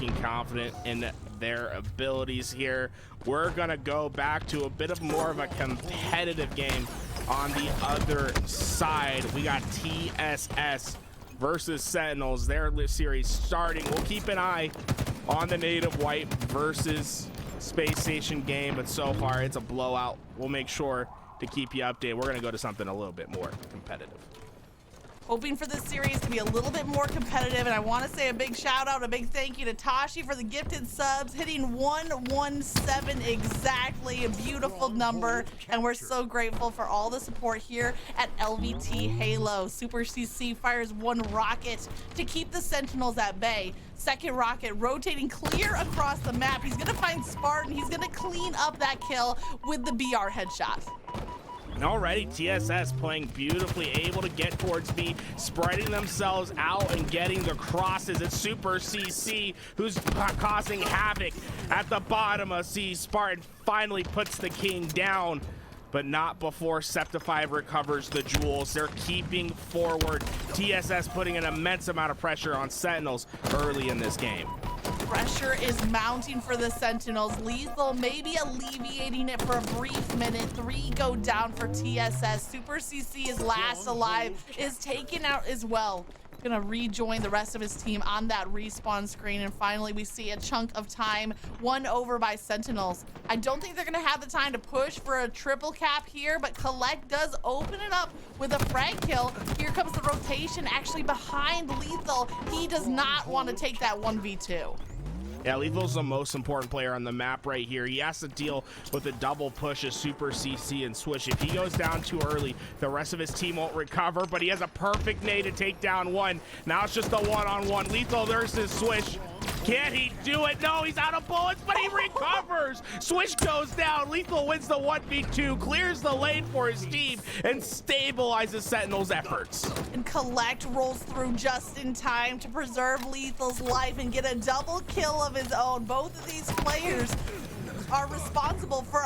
looking confident in their abilities here. We're gonna go back to a bit of more of a competitive game on the other side. We got TSS versus Sentinels, their series starting. We'll keep an eye on the native white versus space station game, but so far it's a blowout. We'll make sure to keep you updated. We're gonna go to something a little bit more competitive. Hoping for this series to be a little bit more competitive, and I want to say a big shout out, a big thank you to Tashi for the gifted subs, hitting 117 exactly, a beautiful number, and we're so grateful for all the support here at LVT Halo. SuperCC fires one rocket to keep the Sentinels at bay. Second rocket rotating clear across the map. He's gonna find Spartan. He's gonna clean up that kill with the BR headshot. And already TSS playing beautifully, able to get towards B, spreading themselves out and getting the crosses. It's SuperCC who's causing havoc at the bottom of C. Spartan finally puts the king down, but not before Sceptify recovers the jewels. They're keeping forward. TSS putting an immense amount of pressure on Sentinels early in this game. Pressure is mounting for the Sentinels. LethuL maybe alleviating it for a brief minute. 3 go down for TSS. SuperCC is last alive, is taken out as well. Gonna rejoin the rest of his team on that respawn screen, and finally we see a chunk of time won over by Sentinels. I don't think they're gonna have the time to push for a triple cap here, but Kuhlect does open it up with a frag kill. Here comes the rotation actually behind LethuL. He does not want to take that 1v2. Yeah, LethuL's the most important player on the map right here. He has to deal with a double push of SuperCC and Swish. If he goes down too early, the rest of his team won't recover, but he has a perfect nade to take down one. Now it's just a one-on-one. LethuL versus Swish. Can he do it? No, he's out of bullets, but he recovers. Swish goes down. LethuL wins the 1v2, clears the lane for his team, and stabilizes Sentinel's efforts. And Kuhlect rolls through just in time to preserve LethuL's life and get a double kill of his own. Both of these players are responsible for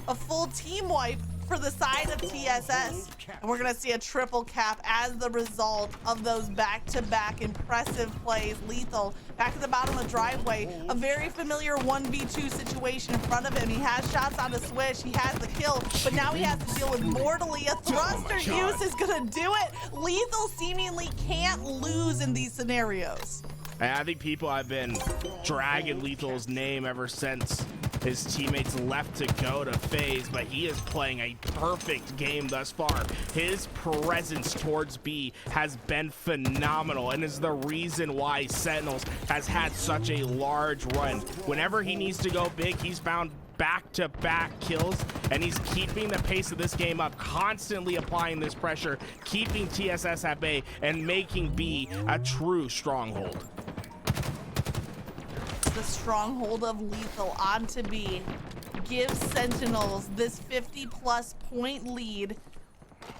a full team wipe for the side of TSS, and we're gonna see a triple cap as the result of those back-to-back impressive plays. LethuL back at the bottom of the driveway, a very familiar 1v2 situation in front of him. He has shots on the Swish, he has the kill, but now he has to deal with Mortally. A thruster use is gonna do it. LethuL seemingly can't lose in these scenarios. I think people have been dragging LethuL's name ever since his teammates left to go to FaZe, but he is playing a perfect game thus far. His presence towards B has been phenomenal and is the reason why Sentinels has had such a large run. Whenever he needs to go big, he's found back-to-back kills, and he's keeping the pace of this game up, constantly applying this pressure, keeping TSS at bay, and making B a true stronghold. The stronghold of LethuL onto B gives Sentinels this 50+ point lead.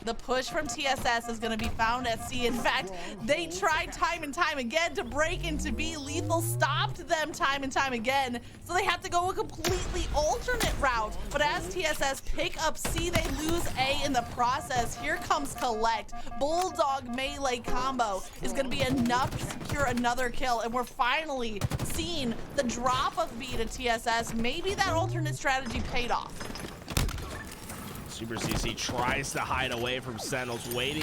The push from TSS is going to be found at C. In fact, they tried time and time again to break into B. LethuL stopped them time and time again, so they have to go a completely alternate route. But as TSS pick up C, they lose A in the process. Here comes Kuhlect. Bulldog melee combo is going to be enough to secure another kill, and we're finally seeing the drop of B to TSS. Maybe that alternate strategy paid off. SuperCC tries to hide away from Sentinels, waiting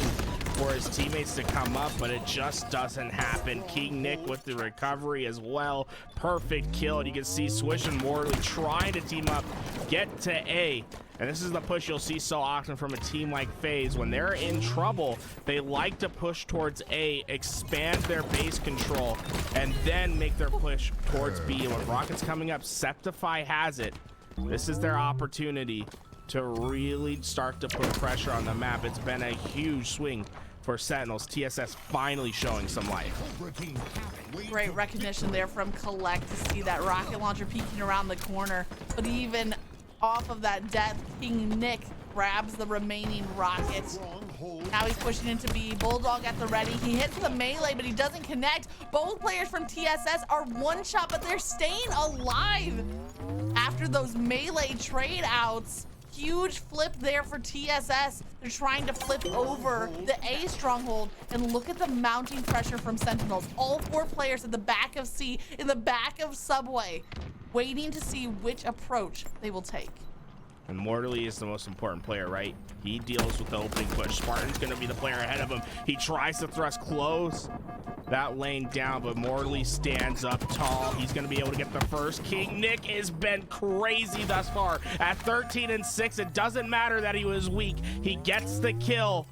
for his teammates to come up, but it just doesn't happen. KingNick with the recovery as well. Perfect kill, and you can see Swish and Morley trying to team up, get to A. And this is the push you'll see so often from a team like FaZe. When they're in trouble, they like to push towards A, expand their base control, and then make their push towards B. And when Rocket's coming up, Sceptify has it. This is their opportunity to really start to put pressure on the map. It's been a huge swing for Sentinels. TSS finally showing some life. Great recognition there from Kuhlect to see that rocket launcher peeking around the corner. But even off of that death, KingNick grabs the remaining rocket. Now he's pushing into B. Bulldog at the ready. He hits the melee, but he doesn't connect. Both players from TSS are one shot, but they're staying alive after those melee trade outs. Huge flip there for TSS. They're trying to flip over the A stronghold, and look at the mounting pressure from Sentinels. All 4 players at the back of C, in the back of Subway, waiting to see which approach they will take. And Mortally is the most important player, right? He deals with the opening push. Spartan's gonna be the player ahead of him. He tries to thrust close that lane down, but Mortally stands up tall. He's gonna be able to get the first. KingNick has been crazy thus far. At 13 and 6, it doesn't matter that he was weak. He gets the kill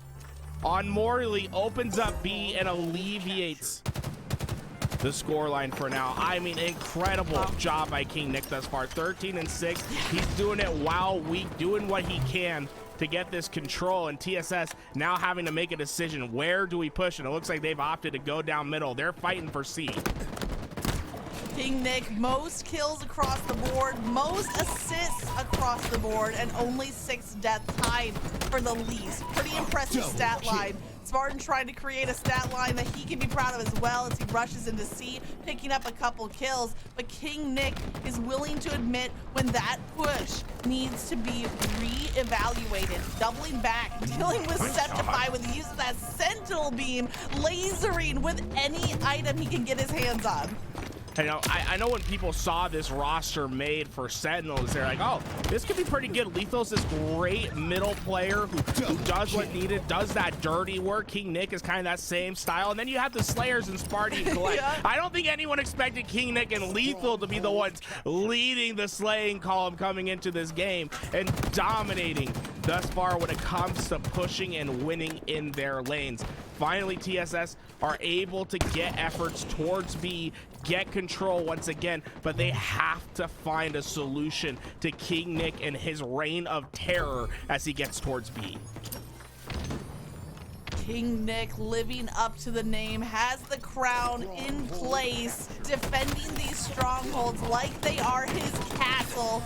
on Mortally, opens up B and alleviates the scoreline for now. I mean, incredible job by KingNick thus far. 13 and 6. He's doing it while weak, doing what he can to get this control, and TSS now having to make a decision. Where do we push? And it looks like they've opted to go down middle. They're fighting for C. KingNick, most kills across the board, most assists across the board, and only 6 deaths, tied for the least. Pretty impressive stat line. Spartan trying to create a stat line that he can be proud of as well as he rushes into C, picking up a couple kills. But KingNick is willing to admit when that push needs to be re-evaluated, doubling back, dealing with Sceptify with the use of that Sentinel beam, lasering with any item he can get his hands on. I know when people saw this roster made for Sentinels, they're like, oh, this could be pretty good. LethuL's this great middle player who does what needed, does that dirty work. KingNick is kind of that same style. And then you have the Slayers and Spartan and Kuhlect. Yeah. I don't think anyone expected KingNick and LethuL to be the ones leading the slaying column coming into this game and dominating thus far when it comes to pushing and winning in their lanes. Finally, TSS are able to get efforts towards B, get control once again, but they have to find a solution to KingNick and his reign of terror as he gets towards B. KingNick, living up to the name, has the crown in place, defending these strongholds like they are his castle.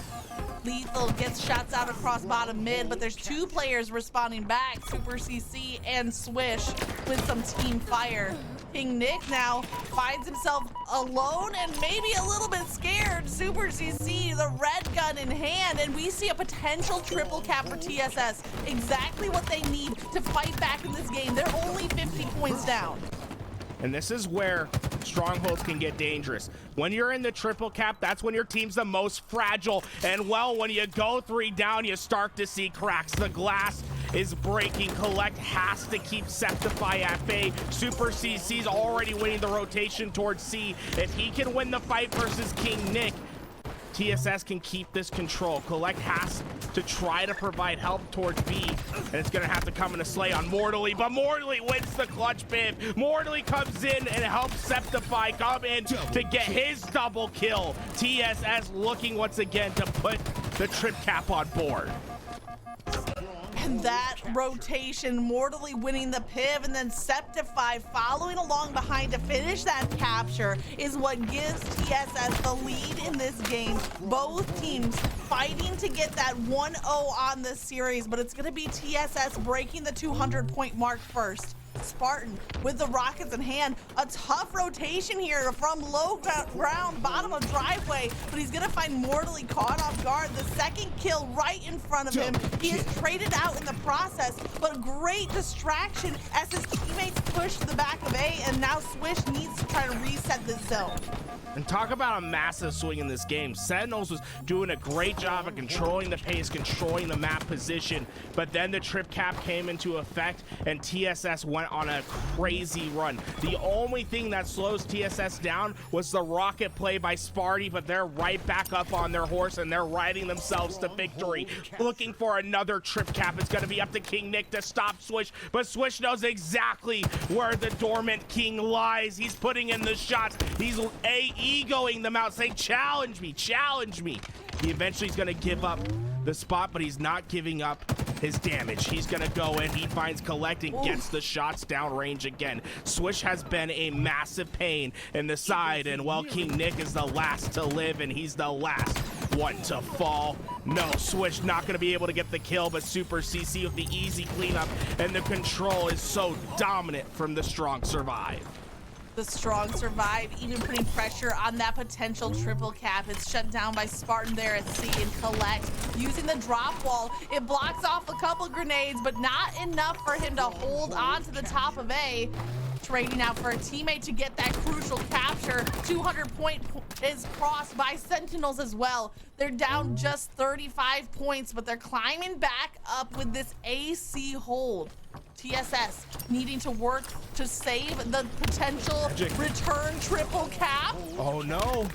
LethuL gets shots out across bottom mid, but there's 2 players responding back, SuperCC and Swish, with some team fire. KingNick now finds himself alone and maybe a little bit scared. SuperCC, the red gun in hand, and we see a potential triple cap for TSS. Exactly what they need to fight back in this game. They're only 50 points down. And this is where strongholds can get dangerous. When you're in the triple cap, that's when your team's the most fragile. And well, when you go 3 down, you start to see cracks. The glass is breaking. Kuhlect has to keep Sceptify at bay. SuperCC's already winning the rotation towards C. If he can win the fight versus KingNick, TSS can keep this control. Kuhlect has to try to provide help towards B, and it's gonna have to come in a slay on Mortally, but Mortally wins the clutch piv. Mortally comes in and helps Sceptify come in to get his double kill. TSS looking once again to put the trip cap on board. And that rotation, Mortally winning the piv, and then Sceptify following along behind to finish that capture is what gives TSS the lead in this game. Both teams fighting to get that 1-0 on this series, but it's going to be TSS breaking the 200-point mark first. Spartan with the rockets in hand. A tough rotation here from low ground, bottom of driveway, but he's gonna find Mortally caught off guard. The second kill right in front of him. He is traded out in the process, but great distraction as his teammates push to the back of A, and now Swish needs to try to reset this zone. And talk about a massive swing in this game. Sentinels was doing a great job of controlling the pace, controlling the map position, but then the trip cap came into effect and TSS went on a crazy run. The only thing that slows TSS down was the rocket play by Sparty, but they're right back up on their horse and they're riding themselves to victory. Looking for another trip cap. It's going to be up to KingNick to stop Swish, but Swish knows exactly where the dormant king lies. He's putting in the shots. He's egoing them out, saying, challenge me, challenge me. He eventually is going to give up the spot, but he's not giving up his damage. He's going to go in. He finds Kuhlect and gets the shots downrange again. Swish has been a massive pain in the side, and well, KingNick is the last to live, and he's the last one to fall. No, Swish not going to be able to get the kill, but SuperCC with the easy cleanup, and the control is so dominant from the strong survive. The strong survive, even putting pressure on that potential triple cap. It's shut down by Spartan there at C, and Kuhlect using the drop wall. It blocks off a couple grenades, but not enough for him to hold on to the top of A. Trading out for a teammate to get that crucial capture. 200 point is crossed by Sentinels as well. They're down just 35 points, but they're climbing back up with this AC hold. TSS needing to work to save the potential return triple cap. Oh no.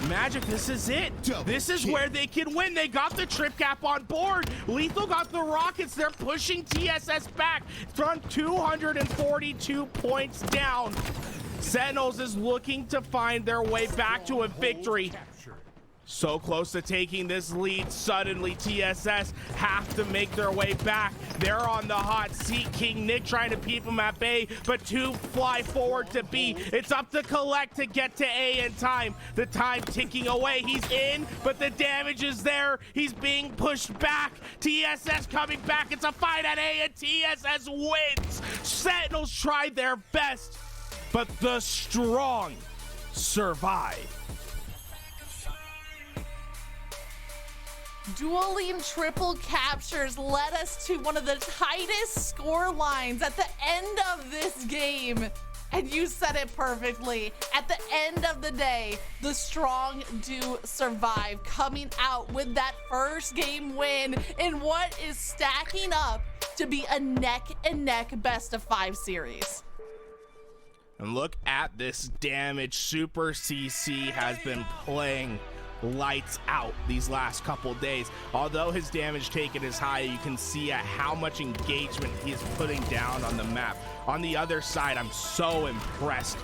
Magic, this is it. This is where they can win. They got the trip cap on board. LethuL got the rockets. They're pushing TSS back from 242 points down. Sentinels is looking to find their way back to a victory. So close to taking this lead. Suddenly TSS have to make their way back. They're on the hot seat. KingNick trying to peep them at A, but two fly forward to B. It's up to Kuhlect to get to A in time. The time ticking away. He's in, but the damage is there. He's being pushed back. TSS coming back. It's a fight at A, and TSS wins. Sentinels tried their best, but the strong survive. Dueling triple captures led us to one of the tightest score lines at the end of this game. And you said it perfectly. At the end of the day, the strong do survive, coming out with that first game win in what is stacking up to be a neck and neck best of 5 series. And look at this damage. SuperCC has been playing lights out these last couple days. Although his damage taken is high, you can see at how much engagement he is putting down on the map. On the other side, I'm so impressed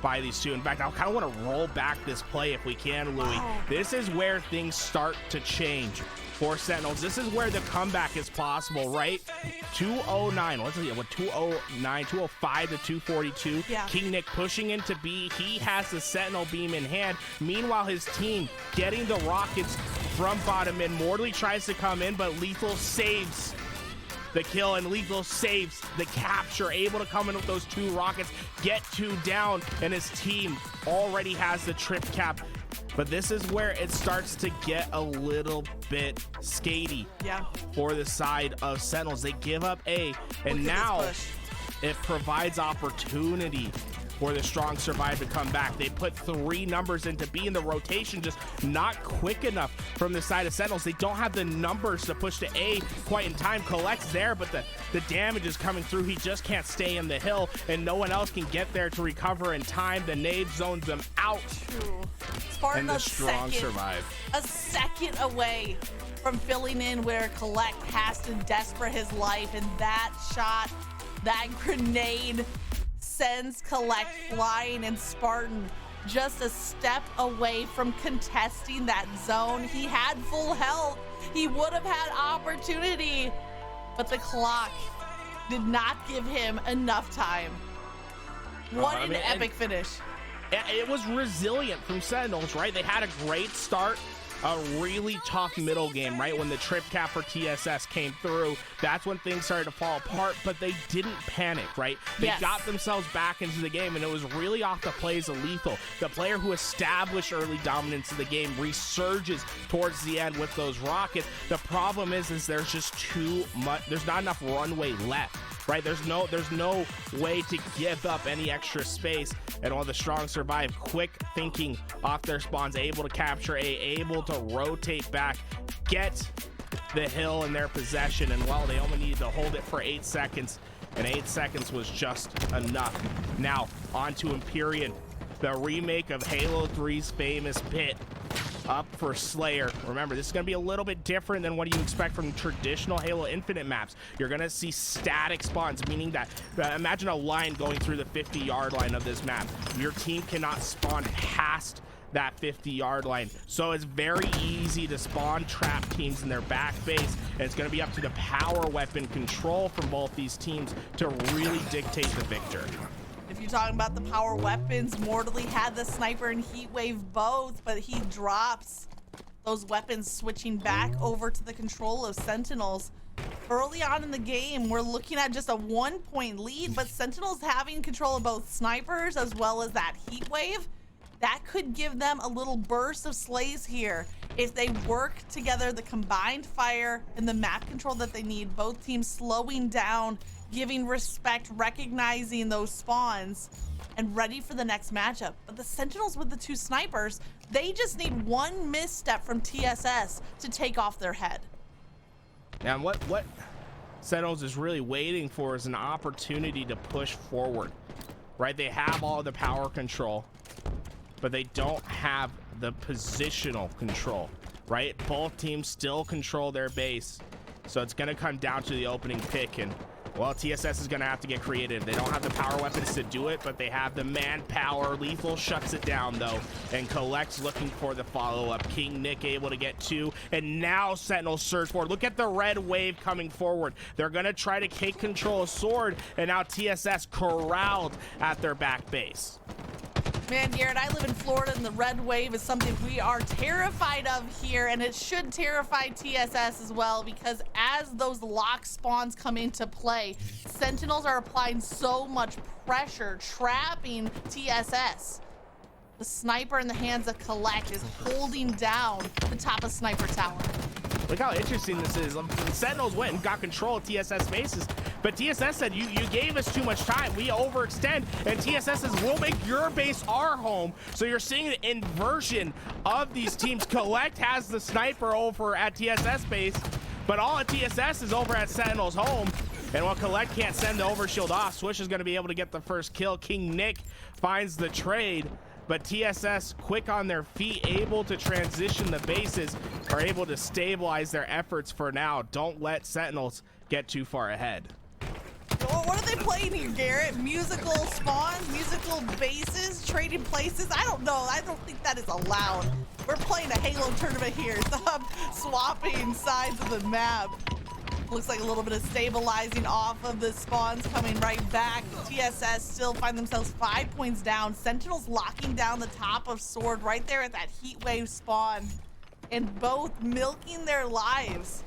by these two. In fact, I kind of want to roll back this play if we can, Louis. This is where things start to change for Sentinels. This is where the comeback is possible, right? 209, what's it? What, 209, 205 to 242. Yeah. KingNick pushing into B. He has the Sentinel beam in hand. Meanwhile, his team getting the rockets from bottom in. Mortally tries to come in, but LethuL saves the kill, and LethuL saves the capture, able to come in with those 2 rockets, get 2 down, and his team already has the trip cap. But this is where it starts to get a little bit skatey for the side of Sentinels. They give up A, and now it provides opportunity for the strong survive to come back. They put 3 numbers into B, and the rotation just not quick enough from the side of Sentinels. They don't have the numbers to push to A quite in time. Kuhlect's there, but the damage is coming through. He just can't stay in the hill, and no one else can get there to recover in time. The nade zones them out. Spartan and the strong survive. A second away from filling in where Kuhlect has to desperate his life, and that shot, that grenade sends Kuhlect flying, and Spartan just a step away from contesting that zone. He had full health. He would have had opportunity, but the clock did not give him enough time. What an epic finish. It was resilient from Sentinels, right? They had a great start, a really tough middle game, right? When the trip cap for TSS came through, that's when things started to fall apart, but they didn't panic, right? They got themselves back into the game, and it was really off the plays of LethuL. The player who established early dominance of the game resurges towards the end with those rockets. The problem is there's just too much, there's not enough runway left. Right, there's no way to give up any extra space, and while the strong survive, quick thinking off their spawns, able to capture A, able to rotate back, get the hill in their possession, and well, they only needed to hold it for 8 seconds, and 8 seconds was just enough. Now on to Empyrean, the remake of Halo 3's famous pit, up for Slayer. Remember, this is going to be a little bit different than what you expect from traditional Halo Infinite maps. You're going to see static spawns, meaning that imagine a line going through the 50-yard line of this map. Your team cannot spawn past that 50-yard line, so it's very easy to spawn trap teams in their back base, and it's going to be up to the power weapon control from both these teams to really dictate the victor. If you're talking about the power weapons, Mortally had the sniper and heat wave both, but he drops those weapons switching back over to the control of Sentinels. Early on in the game, we're looking at just a 1-point lead, but Sentinels having control of both snipers as well as that heat wave, that could give them a little burst of slays here. If they work together, the combined fire and the map control that they need, both teams slowing down, giving respect, recognizing those spawns, and ready for the next matchup. But the Sentinels with the 2 snipers, they just need one misstep from TSS to take off their head. And what Sentinels is really waiting for is an opportunity to push forward, right? They have all the power control, but they don't have the positional control, right? Both teams still control their base, so it's going to come down to the opening pick. And well, TSS is going to have to get creative. They don't have the power weapons to do it, but they have the manpower. LethuL shuts it down, though, and Kuhlect's looking for the follow-up. KingNick able to get 2, and now Sentinels surge forward. Look at the red wave coming forward. They're going to try to take control of Sword, and now TSS corralled at their back base. Man, Garrett, I live in Florida, and the red wave is something we are terrified of here, and it should terrify TSS as well, because as those lock spawns come into play, Sentinels are applying so much pressure, trapping TSS. The sniper in the hands of Kuhlect is holding down the top of Sniper Tower. Look how interesting this is. The Sentinels went and got control of TSS bases, but TSS said, you gave us too much time. We overextend, and TSS says, we'll make your base our home. So you're seeing an inversion of these teams. Kuhlect has the sniper over at TSS base, but all at TSS is over at Sentinels home. And while Kuhlect can't send the overshield off, Swish is going to be able to get the first kill. KingNick finds the trade, but TSS quick on their feet, able to transition the bases, are able to stabilize their efforts for now. Don't let Sentinels get too far ahead. What are they playing here, Garrett? Musical spawns, musical bases, trading places? I don't know. I don't think that is allowed. We're playing a Halo tournament here. Stop swapping sides of the map. Looks like a little bit of stabilizing off of the spawns coming right back. TSS still find themselves 5 points down. Sentinels locking down the top of Sword right there at that heat wave spawn, and both milking their lives.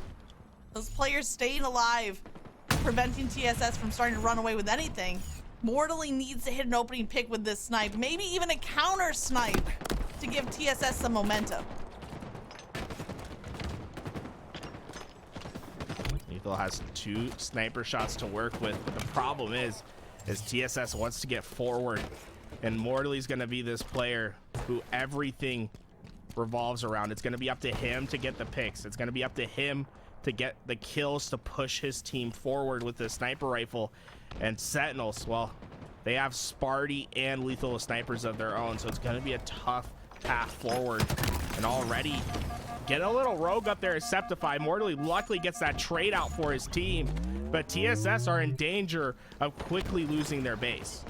Those players staying alive, preventing TSS from starting to run away with anything. Mortally needs to hit an opening pick with this snipe, maybe even a counter snipe to give TSS some momentum. LethuL has 2 sniper shots to work with, but the problem is TSS wants to get forward, and Mortally's going to be this player who everything revolves around. It's going to be up to him to get the picks. It's going to be up to him to get the kills, to push his team forward with the sniper rifle. And Sentinels, well, they have Spartan and LethuL snipers of their own, so it's going to be a tough path forward. And already get a little rogue up there as Sceptify. Mortally luckily gets that trade out for his team, but TSS are in danger of quickly losing their base.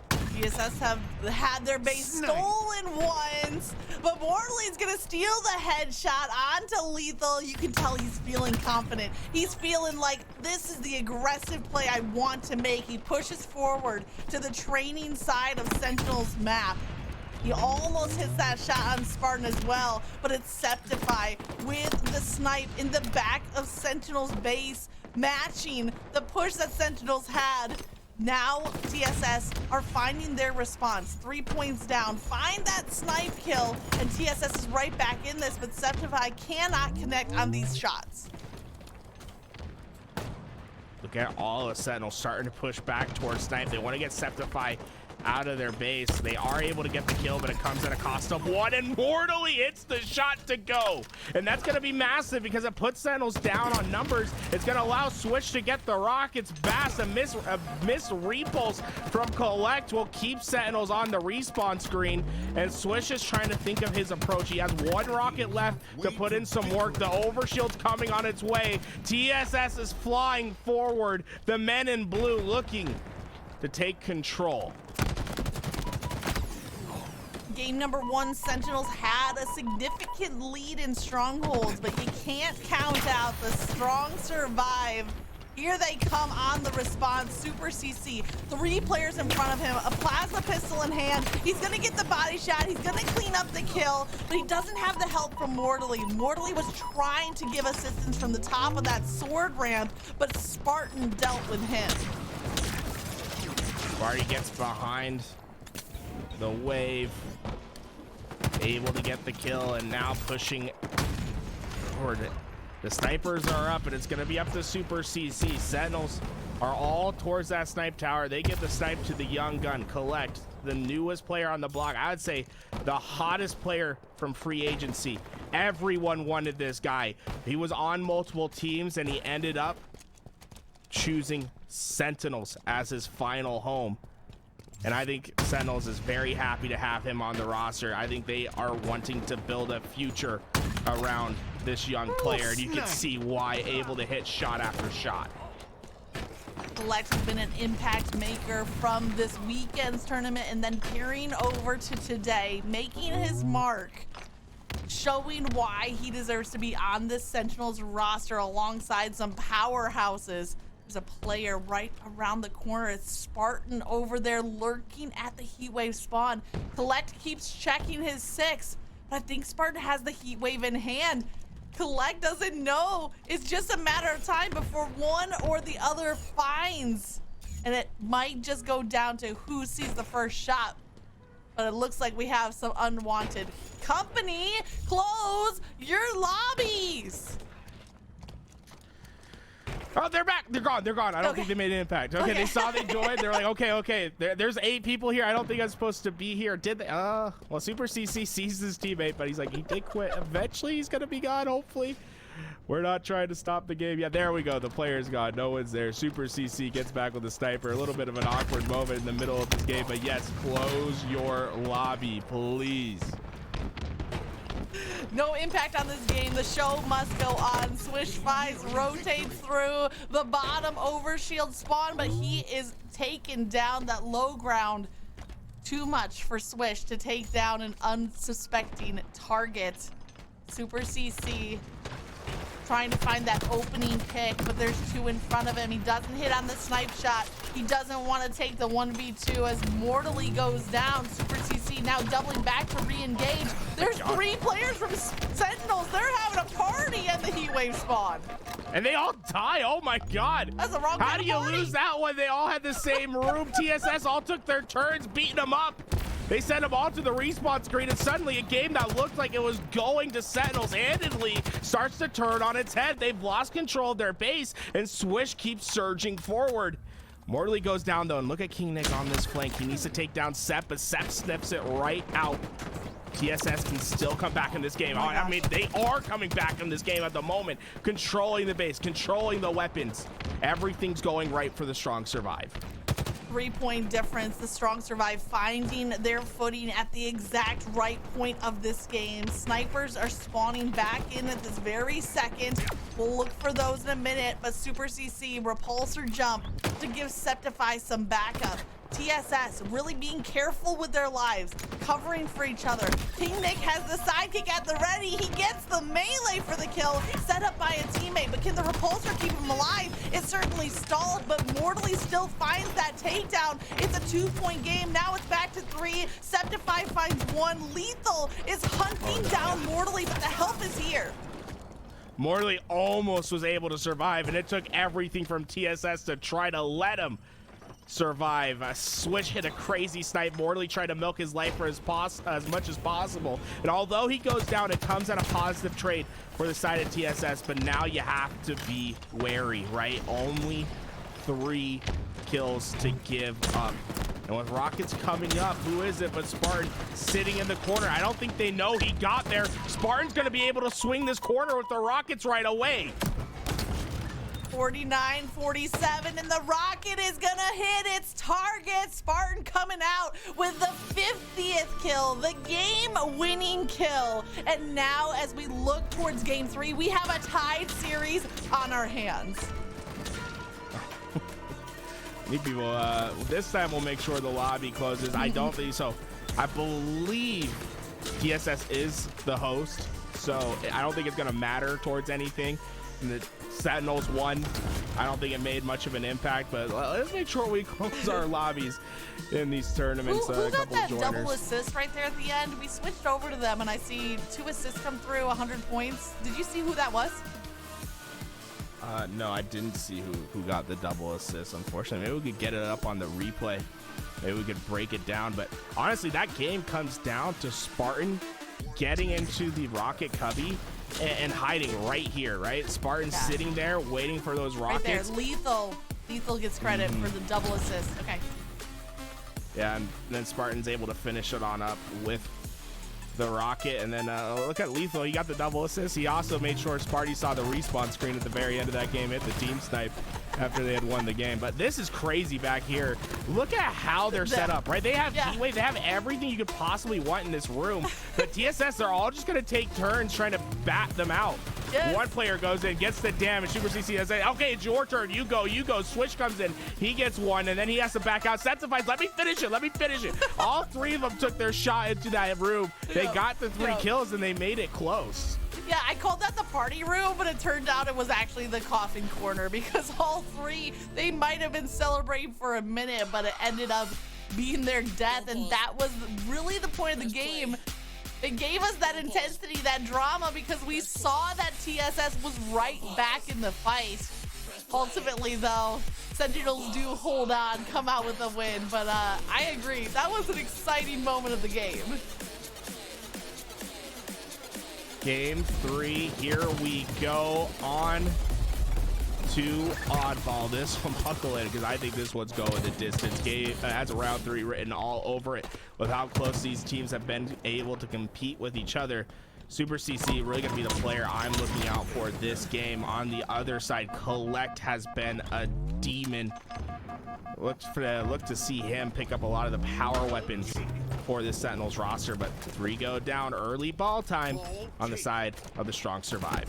TSS have had their base stolen once, but Mortally's gonna steal the headshot onto LethuL. You can tell he's feeling confident. He's feeling like this is the aggressive play I want to make. He pushes forward to the training side of Sentinel's map. He almost hits that shot on Spartan as well, but it's Sceptify with the snipe in the back of Sentinel's base, matching the push that Sentinels had. Now TSS are finding their response. 3 points down, find that snipe kill, and TSS is right back in this, but Sceptify cannot connect on these shots. Look at all of Sentinels starting to push back towards snipe. They want to get Sceptify out of their base. They are able to get the kill, but it comes at a cost of 1, and Mortally hits the shot to go. And that's going to be massive because it puts Sentinels down on numbers. It's going to allow Swish to get the rockets. Bass, a miss repulse from Kuhlect will keep Sentinels on the respawn screen, and Swish is trying to think of his approach. He has 1 rocket left to put in some work. The overshield's coming on its way. TSS is flying forward. The men in blue looking to take control. Game number 1, Sentinels had a significant lead in strongholds, but you can't count out the strong survive Here they come on the response. SuperCC, 3 players in front of him, a plasma pistol in hand. He's gonna get the body shot. He's gonna clean up the kill, but he doesn't have the help from Mortally. Mortally was trying to give assistance from the top of that sword ramp, but Spartan dealt with him. Spartan gets behind the wave, able to get the kill, and now pushing forward. The snipers are up, and it's going to be up to SuperCC. Sentinels are all towards that snipe tower. They get the snipe to the young gun. Kuhlect, the newest player on the block. I would say the hottest player from free agency. Everyone wanted this guy. He was on multiple teams, and he ended up choosing Sentinels as his final home. And I think Sentinels is very happy to have him on the roster. I think they are wanting to build a future around this young player, and you can see why, able to hit shot after shot. Kuhlect has been an impact maker from this weekend's tournament and then carrying over to today, making his mark, showing why he deserves to be on this Sentinels roster alongside some powerhouses. There's a player right around the corner. It's Spartan over there lurking at the Heatwave spawn. Kuhlect keeps checking his 6, but I think Spartan has the Heatwave in hand. Kuhlect doesn't know. It's just a matter of time before one or the other finds. And it might just go down to who sees the first shot. But it looks like we have some unwanted company. Close your lobbies. Oh, they're back. They're gone. They're gone. I don't think they made an impact. Okay, they saw they joined. They're like, okay. There's 8 people here. I don't think I'm supposed to be here. Did they? Well, SuperCC sees his teammate, but he's like, he did quit. Eventually, he's going to be gone, hopefully. We're not trying to stop the game. Yeah, there we go. The player's gone. No one's there. SuperCC gets back with the sniper. A little bit of an awkward moment in the middle of this game, but yes, close your lobby, please. No impact on this game. The show must go on. Swish Fies rotates through the bottom overshield spawn, but he is taking down that low ground. Too much for Swish to take down an unsuspecting target. SuperCC trying to find that opening pick, but there's 2 in front of him. He doesn't hit on the snipe shot. He doesn't want to take the 1v2 as Mortally goes down. SuperCC now doubling back to re-engage. There's 3 players from Sentinels. They're having a party at the Heatwave spawn. And they all die. Oh my God. That's the wrong How kind do you of party. lose that one? They all had the same room. TSS all took their turns beating them up. They sent them all to the respawn screen, and suddenly a game that looked like it was going to Sentinels handedly starts to turn on its head. They've lost control of their base, and Swish keeps surging forward. Mortally goes down, though, and look at KingNick on this flank. He needs to take down Sep, but Sep snips it right out. TSS can still come back in this game. Oh, I mean, they are coming back in this game at the moment, controlling the base, controlling the weapons. Everything's going right for the Strong Survive. 3-point difference. The Strong Survive finding their footing at the exact right point of this game. Snipers are spawning back in at this very second. We'll look for those in a minute, but SuperCC repulsor jump to give Sceptify some backup. TSS really being careful with their lives, covering for each other. KingNick has the sidekick at the ready. He gets the melee for the kill, set up by a teammate, but can the repulsor keep him alive? It certainly stalled, but Mortally still finds that takedown. It's a 2-point game. Now it's back to 3. Sceptify finds 1. LethuL is hunting down Mortally, but the help is here. Mortally almost was able to survive, and it took everything from TSS to try to let him survive. Swish hit a crazy snipe. Mortally tried to milk his life for as much as possible, and although he goes down, it comes at a positive trade for the side of TSS, but now you have to be wary, right? Only 3 kills to give up, and with rockets coming up, who is it but Spartan sitting in the corner? I don't think they know he got there. Spartan's gonna be able to swing this corner with the rockets right away. 49-47, and the rocket is gonna hit its target. Spartan coming out with the 50th kill, the game-winning kill. And now, as we look towards game 3, we have a tied series on our hands. People, this time we'll make sure the lobby closes. I don't think so. I believe TSS is the host, so I don't think it's gonna matter towards anything. And the Sentinels won. I don't think it made much of an impact, but let's make sure we close our lobbies in these tournaments. Who got that double assist right there at the end? We switched over to them, and I see 2 assists come through, 100 points. Did you see who that was? No, I didn't see who got the double assist, unfortunately. Maybe we could get it up on the replay. Maybe we could break it down. But honestly, that game comes down to Spartan getting into the rocket cubby and hiding right here, right? Spartan sitting there waiting for those rockets. Right there, LethuL gets credit for the double assist. Okay. Yeah, and then Spartan's able to finish it on up with the rocket. And then look at LethuL. He got the double assist. He also made sure Sparty saw the respawn screen at the very end of that game, hit the team snipe after they had won the game. But this is crazy back here. Look at how they're set up, right? They have heatwave, they have everything you could possibly want in this room. But TSS, they're all just gonna take turns trying to bat them out. Yes. One player goes in, gets the damage. SuperCC says, okay, it's your turn. You go. Swish comes in. He gets one, and then he has to back out. Sceptify, let me finish it. All 3 of them took their shot into that room. They got the 3 kills, and they made it close. Yeah, I called that the party room, but it turned out it was actually the coffin corner because all 3, they might have been celebrating for a minute, but it ended up being their death, and that was really the point of the game. It gave us that intensity, that drama, because we saw that TSS was right back in the fight. Ultimately, though, Sentinels do hold on, come out with a win, but I agree. That was an exciting moment of the game. Game 3, here we go on to oddball. This one, buckle in, because I think this one's going the distance. Game has a round 3 written all over it with how close these teams have been able to compete with each other. SuperCC really going to be the player I'm looking out for this game. On the other side, Kuhlect has been a demon. Look to see him pick up a lot of the power weapons for this Sentinels roster, but 3 go down early. Ball time on the side of the strong survive.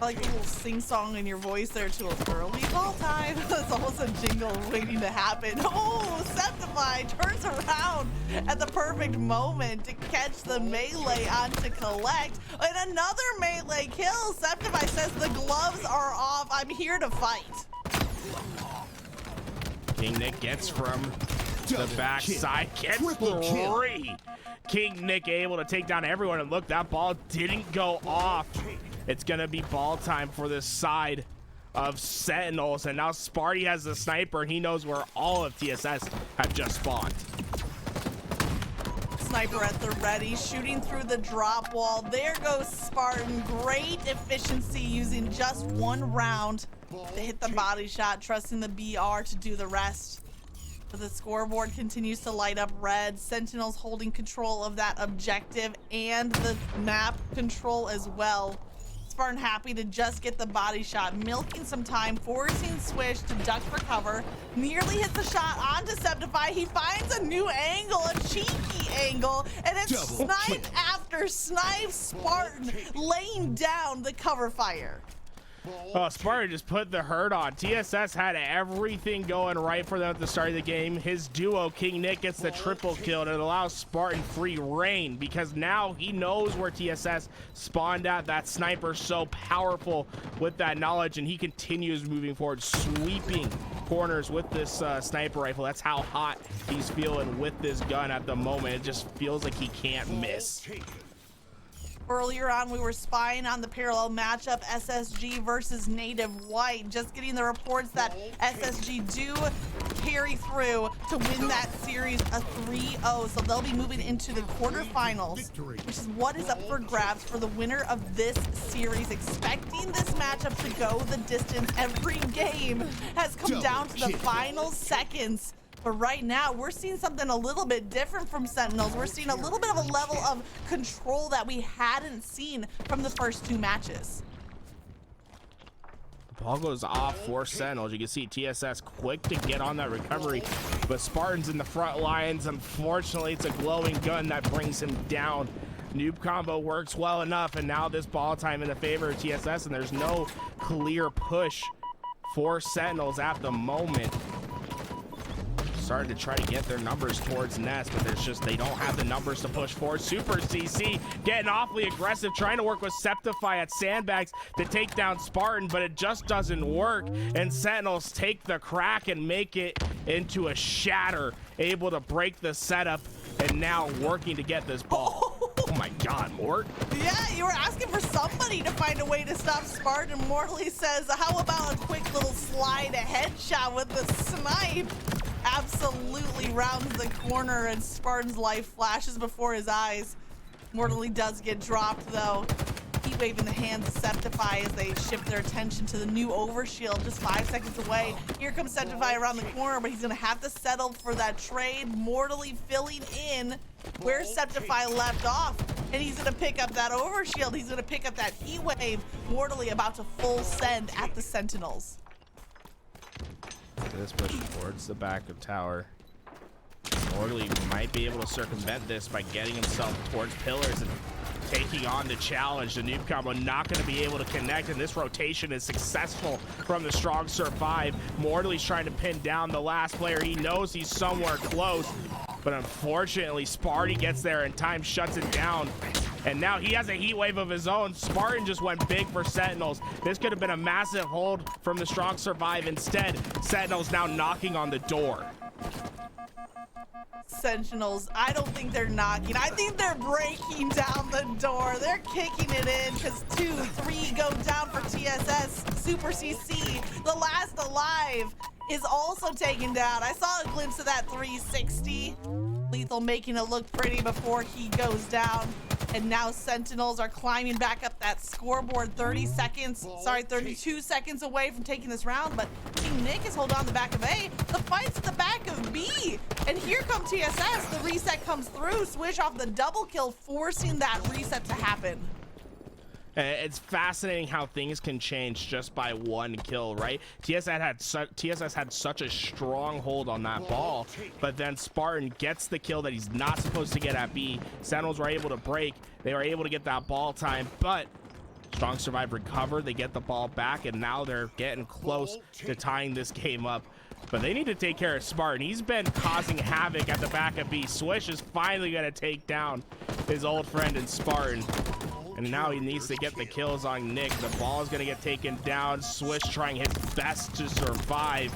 I like a little sing-song in your voice there too. Early ball time. It's almost a jingle waiting to happen. Oh, Sceptify turns around at the perfect moment to catch the melee onto Kuhlect. And another melee kill. Sceptify says the gloves are off. I'm here to fight. KingNick gets from the backside, gets 3. KingNick able to take down everyone, and look, that ball didn't go off. It's gonna be ball time for this side of Sentinels, and now Sparty has the sniper, and he knows where all of TSS have just spawned. Sniper at the ready, shooting through the drop wall. There goes Spartan. Great efficiency using just 1 round to hit the body shot, trusting the BR to do the rest. But the scoreboard continues to light up red. Sentinels holding control of that objective and the map control as well. Spartan happy to just get the body shot, milking some time, forcing Swish to duck for cover. Nearly hits the shot onto Sceptify. He finds a new angle, a cheeky angle, and it's snipe after snipe. Spartan laying down the cover fire. Oh, Spartan just put the hurt on. TSS had everything going right for them at the start of the game. His duo, KingNick, gets the triple kill, and it allows Spartan free reign because now he knows where TSS spawned at. That sniper so powerful with that knowledge, and he continues moving forward, sweeping corners with this sniper rifle. That's how hot he's feeling with this gun at the moment. It just feels like he can't miss. Earlier on, we were spying on the parallel matchup, SSG versus Native White. Just getting the reports that SSG do carry through to win that series a 3-0. So they'll be moving into the quarterfinals, which is what is up for grabs for the winner of this series. Expecting this matchup to go the distance. Every game has come down to the final seconds. But right now, we're seeing something a little bit different from Sentinels. We're seeing a little bit of a level of control that we hadn't seen from the first 2 matches. Ball goes off for Sentinels. You can see TSS quick to get on that recovery, but Spartan's in the front lines. Unfortunately, it's a glowing gun that brings him down. Noob combo works well enough, and now this ball time in the favor of TSS, and there's no clear push for Sentinels at the moment. starting to try to get their numbers towards Nest, but they don't have the numbers to push forward. SuperCC getting awfully aggressive, trying to work with Sceptify at sandbags to take down Spartan, but it just doesn't work, and Sentinels take the crack and make it into a shatter, able to break the setup, and now working to get this ball. Oh my god, Mort. Yeah, you were asking for somebody to find a way to stop Spartan. Morley says, how about a quick little slide ahead shot with the snipe? Absolutely rounds the corner, and Spartan's life flashes before his eyes. Morley does get dropped though. Heat wave in the hands of Sceptify as they shift their attention to the new overshield just 5 seconds away. Here comes Sceptify around the corner, but he's gonna have to settle for that trade. Mortally filling in where Sceptify left off, and he's gonna pick up that overshield. He's gonna pick up that heat wave. Mortally about to full send at the Sentinels. This push towards the back of tower. Mortally might be able to circumvent this by getting himself towards pillars and taking on the challenge. The noob combo not going to be able to connect, and this rotation is successful from the strong survive. Mortally's trying to pin down the last player. He knows he's somewhere close, but unfortunately Spartan gets there and time shuts it down, and now he has a heat wave of his own. Spartan just went big for Sentinels. This could have been a massive hold from the strong survive. Instead, Sentinels now knocking on the door. Sentinels, I don't think they're knocking. I think they're breaking down the door. They're kicking it in because 2, 3 go down for TSS. SuperCC, the last alive, is also taken down. I saw a glimpse of that 360. LethuL making it look pretty before he goes down. And now Sentinels are climbing back up that scoreboard. 32 seconds away from taking this round, but KingNick is holding on the back of A. The fight's at the back of B. And here comes TSS. The reset comes through. Swish off the double kill, forcing that reset to happen. It's fascinating how things can change just by one kill, right? TSS had such a strong hold on that ball, but then Spartan gets the kill that he's not supposed to get at B. Sentinels were able to break. They were able to get that ball time, but strong survive recover. They get the ball back, and now they're getting close to tying this game up. But they need to take care of Spartan. He's been causing havoc at the back of B. Swish is finally going to take down his old friend in Spartan. And now he needs to get the kills on Nick. The ball is going to get taken down. Swish trying his best to survive.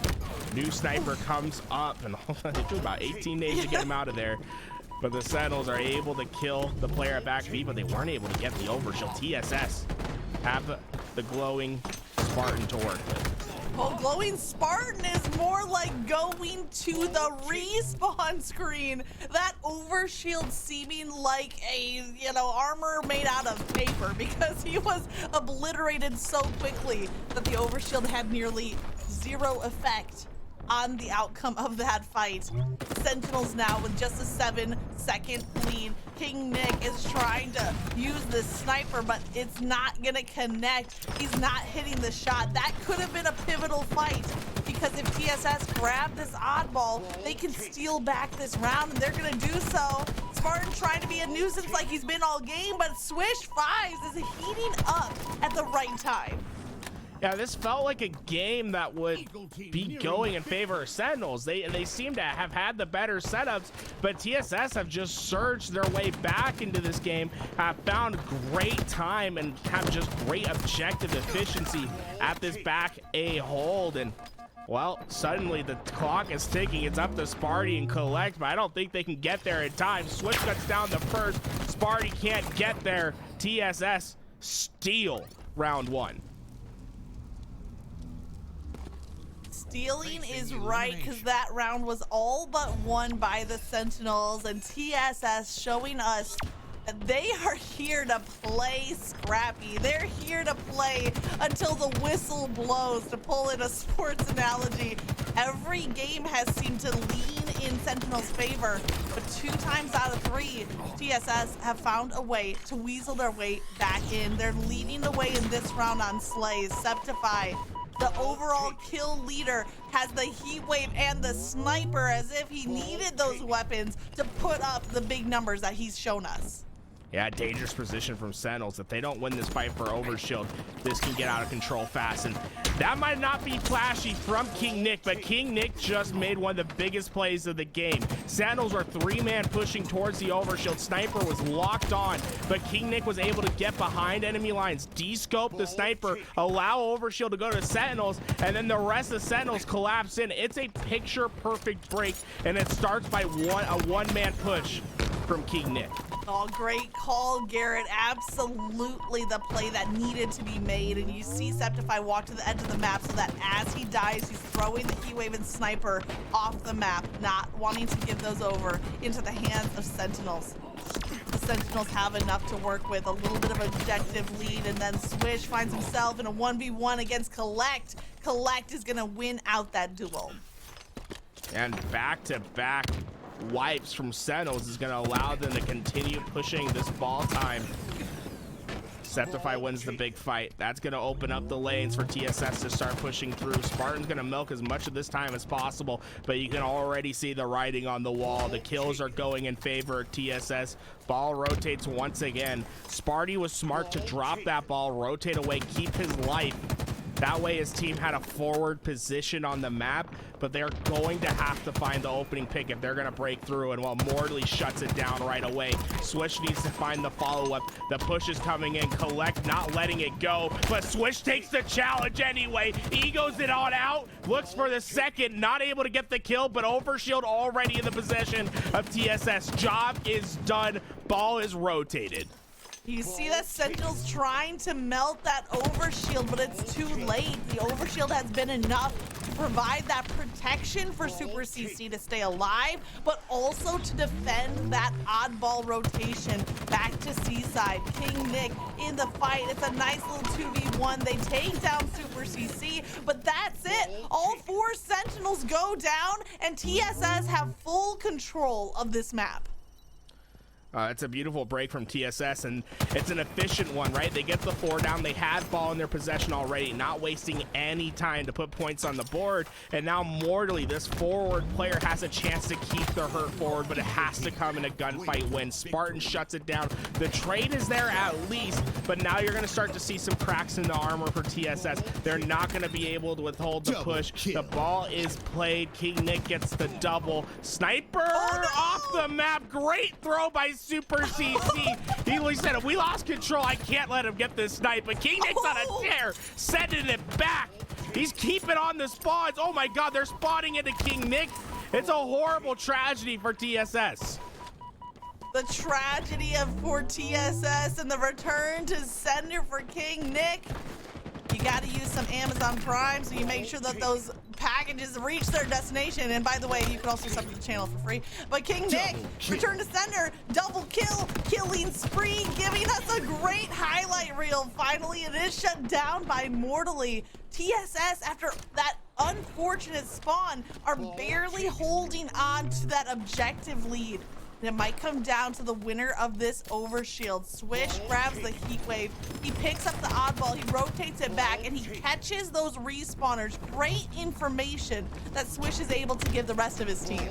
New sniper comes up, and it took about 18 days to get him out of there. But the Sentinels are able to kill the player at back B, but they weren't able to get the overshield. TSS have the glowing Spartan to work with. Well, glowing Spartan is more like going to the respawn screen. That overshield seeming like a, armor made out of paper, because he was obliterated so quickly that the overshield had nearly zero effect on the outcome of that fight. Sentinels now with just a 7-second lead. KingNick is trying to use this sniper, but it's not gonna connect. He's not hitting the shot. That could have been a pivotal fight, because if TSS grab this oddball, they can steal back this round, and they're gonna do so. Spartan trying to be a nuisance like he's been all game, but Swish 5 is heating up at the right time. Yeah, this felt like a game that would be going in favor of Sentinels. They seem to have had the better setups, but TSS have just surged their way back into this game, have found great time, and have just great objective efficiency at this back A hold. And, well, suddenly the clock is ticking. It's up to Spartan and Kuhlect, but I don't think they can get there in time. Swish cuts down the first. Spartan can't get there. TSS steal round 1. Stealing is right, because that round was all but won by the Sentinels, and TSS showing us that they are here to play scrappy. They're here to play until the whistle blows, to pull in a sports analogy. Every game has seemed to lean in Sentinels' favor, but 2 times out of 3, TSS have found a way to weasel their way back in. They're leading the way in this round on Slays. Sceptify, the overall kill leader, has the heat wave and the sniper, as if he needed those weapons to put up the big numbers that he's shown us. Yeah, dangerous position from Sentinels. If they don't win this fight for Overshield, this can get out of control fast. And that might not be flashy from KingNick, but KingNick just made one of the biggest plays of the game. Sentinels were 3-man pushing towards the Overshield. Sniper was locked on, but KingNick was able to get behind enemy lines, de-scope the Sniper, allow Overshield to go to Sentinels, and then the rest of Sentinels collapse in. It's a picture-perfect break, and it starts by a one-man push from KingNick. Oh, great call, Garrett. Absolutely the play that needed to be made. And you see Sceptify walk to the edge of the map so that as he dies, he's throwing the Heatwave and Sniper off the map, not wanting to give those over into the hands of Sentinels. The Sentinels have enough to work with, a little bit of objective lead, and then Swish finds himself in a 1v1 against Kuhlect. Kuhlect is going to win out that duel. And back-to-back wipes from Sentinels is going to allow them to continue pushing this ball time. Sceptify wins the big fight. That's going to open up the lanes for TSS to start pushing through. Spartan's going to milk as much of this time as possible, but you can already see the writing on the wall. The kills are going in favor of TSS. Ball rotates once again. Sparty was smart to drop that ball, rotate away, keep his life. That way his team had a forward position on the map, but they're going to have to find the opening pick if they're going to break through. And while Morley shuts it down right away, Swish needs to find the follow-up. The push is coming in. Kuhlect not letting it go, but Swish takes the challenge anyway. Egos it on out, looks for the second, not able to get the kill, but Overshield already in the possession of TSS. Job is done. Ball is rotated. You see that Sentinel's trying to melt that Overshield, but it's too late. The Overshield has been enough to provide that protection for SuperCC to stay alive, but also to defend that oddball rotation back to Seaside. KingNick in the fight. It's a nice little 2v1. They take down SuperCC, but that's it. All 4 Sentinels go down, and TSS have full control of this map. It's a beautiful break from TSS, and it's an efficient one, right? They get the 4 down. They had ball in their possession already, not wasting any time to put points on the board. And now Mortally, this forward player, has a chance to keep their hurt forward, but it has to come in a gunfight win. Spartan shuts it down. The trade is there at least, but now you're going to start to see some cracks in the armor for TSS. They're not going to be able to withhold the push. The ball is played. KingNick gets the double. Sniper off the map. Great throw by SuperCC. He said, we lost control. I can't let him get this snipe. But KingNick's on a tear, sending it back. He's keeping on the spawns. Oh my God, they're spawning into KingNick. It's a horrible tragedy for TSS. The tragedy for TSS and the return to sender for KingNick. You got to use some Amazon Prime so you make sure that those packages reach their destination. And by the way, you can also sub to the channel for free. But KingNick, return to sender, double kill, killing spree, giving us a great highlight reel. Finally, it is shut down by Mortally. TSS, after that unfortunate spawn, are barely holding on to that objective lead. And it might come down to the winner of this Overshield. Swish grabs the Heatwave. He picks up the oddball. He rotates it back, and he catches those respawners. Great information that Swish is able to give the rest of his team.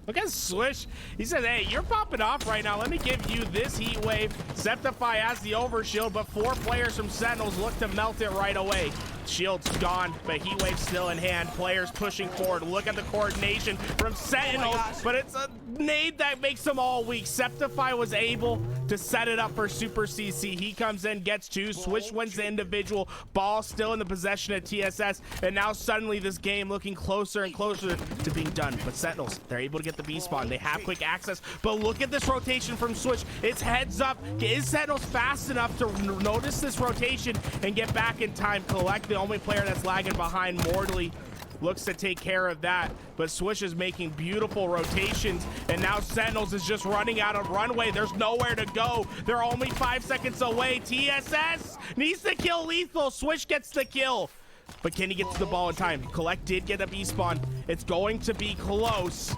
Look at Swish. He said, hey, you're popping off right now. Let me give you this Heatwave. Sceptify has the Overshield, but 4 players from Sentinels look to melt it right away. Shield's gone, but Heatwave still in hand. Players pushing forward. Look at the coordination from Sentinels, but it's a nade that makes them all weak. Sceptify was able to set it up for SuperCC. He comes in, gets 2. Swish wins the individual. Ball still in the possession of TSS, and now suddenly this game looking closer and closer to being done. But Sentinels, they're able to get the B spawn. They have quick access, but look at this rotation from Swish. It's heads up. Is Sentinels fast enough to notice this rotation and get back in time? Kuhlect, the only player that's lagging behind Mortally, looks to take care of that, but Swish is making beautiful rotations, and now Sentinels is just running out of runway. There's nowhere to go. They're only 5 seconds away. TSS needs to kill LethuL. Swish gets the kill, but can he get to the ball in time? Kuhlect did get a B spawn. It's going to be close.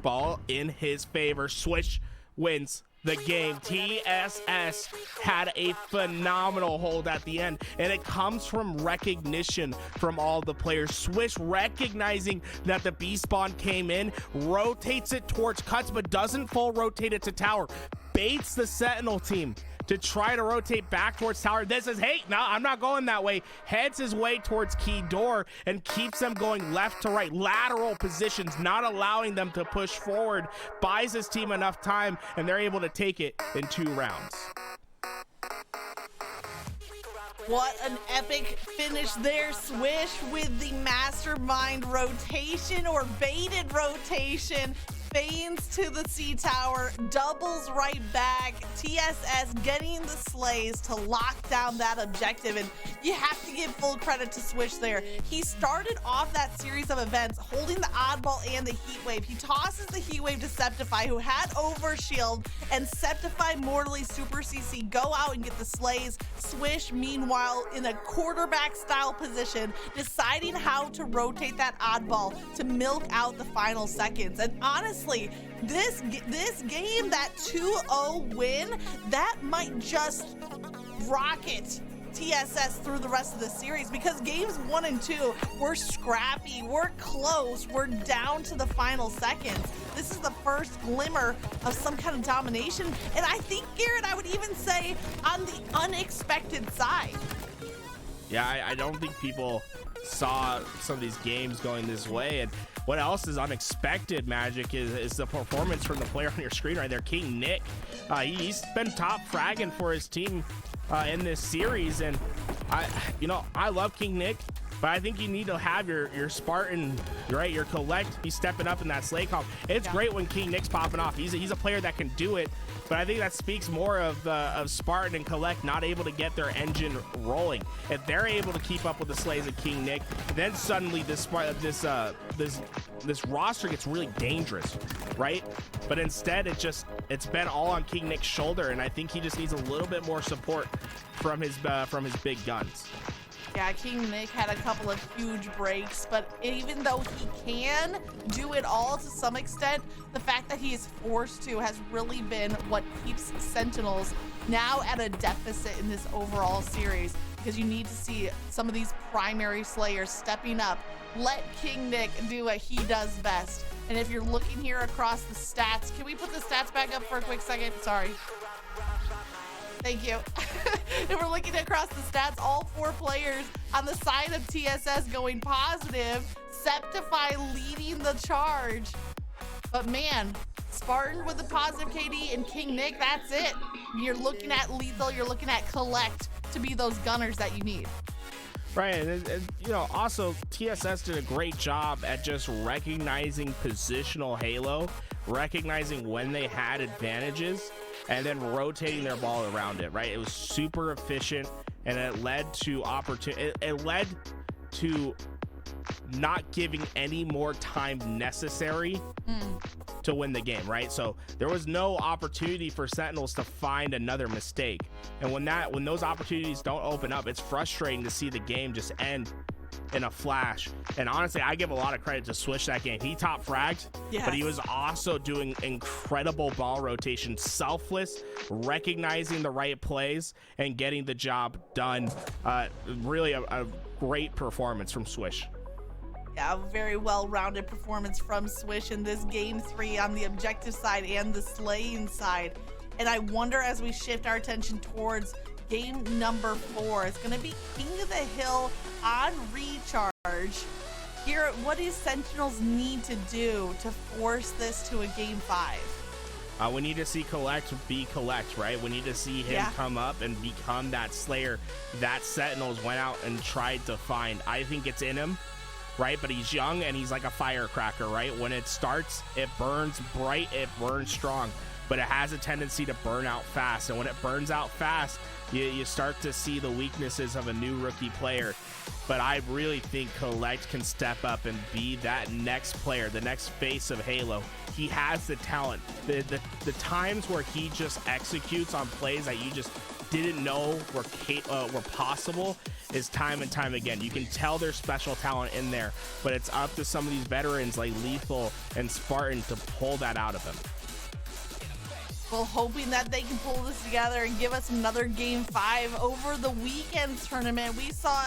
Ball in his favor. Swish wins the game. TSS had a phenomenal hold at the end, and it comes from recognition from all the players. Swish recognizing that the B spawn came in, rotates it towards cuts, but doesn't full rotate it to tower, baits the Sentinel team to try to rotate back towards tower. This is, hey, no, I'm not going that way. Heads his way towards key door and keeps them going left to right, lateral positions, not allowing them to push forward, buys his team enough time, and they're able to take it in 2 rounds. What an epic finish there. Swish with the mastermind rotation or baited rotation. Feigns to the C tower, doubles right back. TSS getting the slays to lock down that objective, and you have to give full credit to Swish there. He started off that series of events holding the oddball and the heat wave. He tosses the heat wave to Sceptify, who had overshield, and Sceptify, mortally SuperCC go out and get the slays. Swish, meanwhile, in a quarterback style position, deciding how to rotate that oddball to milk out the final seconds. And honestly, this game, that 2-0 win, that might just rocket TSS through the rest of the series, because games 1 and 2 were scrappy, we're close, we're down to the final seconds. This is the first glimmer of some kind of domination, and I think, Garrett, I would even say on the unexpected side. Yeah, I don't think people saw some of these games going this way. And what else is unexpected, Magic, is the performance from the player on your screen right there, KingNick. He's been top fragging for his team in this series, and I love KingNick, but I think you need to have your Spartan, right, your Kuhlect, be stepping up in that slay comp. It's great when KingNick's popping off. He's a player that can do it, but I think that speaks more of Spartan and Kuhlect not able to get their engine rolling. If they're able to keep up with the slays of KingNick, then suddenly this roster gets really dangerous, right? But instead, it's been all on KingNick's shoulder, and I think he just needs a little bit more support from his big guns. Yeah, KingNick had a couple of huge breaks, but even though he can do it all to some extent, the fact that he is forced to has really been what keeps Sentinels now at a deficit in this overall series, because you need to see some of these primary slayers stepping up. Let KingNick do what he does best. And if you're looking here across the stats, can we put the stats back up for a quick second? Sorry. Thank you. If we're looking across the stats, all 4 players on the side of TSS going positive. Sceptify leading the charge. But man, Spartan with the positive KD and KingNick, that's it. You're looking at LethuL, you're looking at Kuhlect to be those gunners that you need. Right, and also TSS did a great job at just recognizing positional Halo, recognizing when they had advantages, and then rotating their ball around it, right? It was super efficient, and it led to it led to not giving any more time necessary to win the game, right? So there was no opportunity for Sentinels to find another mistake. And when those opportunities don't open up, it's frustrating to see the game just end in a flash. And honestly, I give a lot of credit to Swish that game. He top fragged, yes, but he was also doing incredible ball rotation, selfless, recognizing the right plays and getting the job done. Really a great performance from Swish. Yeah, a very well-rounded performance from Swish in this game 3 on the objective side and the slaying side. And I wonder, as we shift our attention towards game number 4, it's going to be King of the Hill on recharge. Here, what do Sentinels need to do to force this to a game 5? We need to see Kuhlect be Kuhlect, right? We need to see him come up and become that slayer that Sentinels went out and tried to find. I think it's in him, right? But he's young and he's like a firecracker, right? When it starts, it burns bright, it burns strong, but it has a tendency to burn out fast. And when it burns out fast, you start to see the weaknesses of a new rookie player. But I really think Kuhlect can step up and be that next player, the next face of Halo. He has the talent. The times where he just executes on plays that you just didn't know were possible is time and time again. You can tell there's special talent in there, but it's up to some of these veterans like LethuL and Spartan to pull that out of him. Well, hoping that they can pull this together and give us another game 5. Over the weekend's tournament, we saw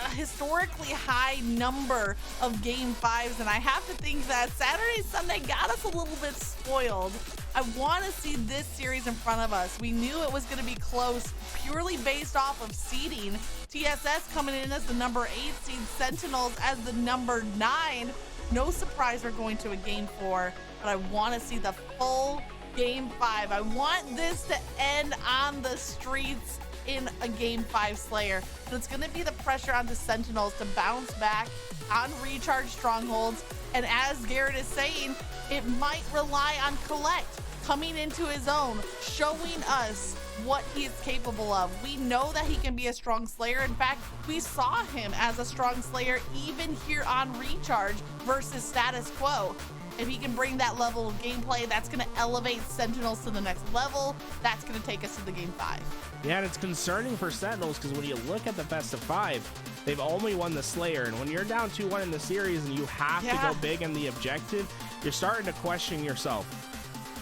a historically high number of game 5s, and I have to think that Saturday, Sunday got us a little bit spoiled. I want to see this series in front of us. We knew it was going to be close purely based off of seeding. TSS coming in as the number 8 seed, Sentinels as the number 9. No surprise we're going to a game 4, but I want to see the full game 5. I want this to end on the streets in a game 5 Slayer. So it's going to be the pressure on the Sentinels to bounce back on recharge strongholds. And as Garrett is saying, it might rely on Kuhlect coming into his own, showing us what he is capable of. We know that he can be a strong Slayer. In fact, we saw him as a strong Slayer even here on recharge versus status quo. If he can bring that level of gameplay, that's going to elevate Sentinels to the next level. That's going to take us to the game 5. Yeah, and it's concerning for Sentinels because when you look at the best of 5, they've only won the Slayer. And when you're down 2-1 in the series and you have to go big in the objective, you're starting to question yourself.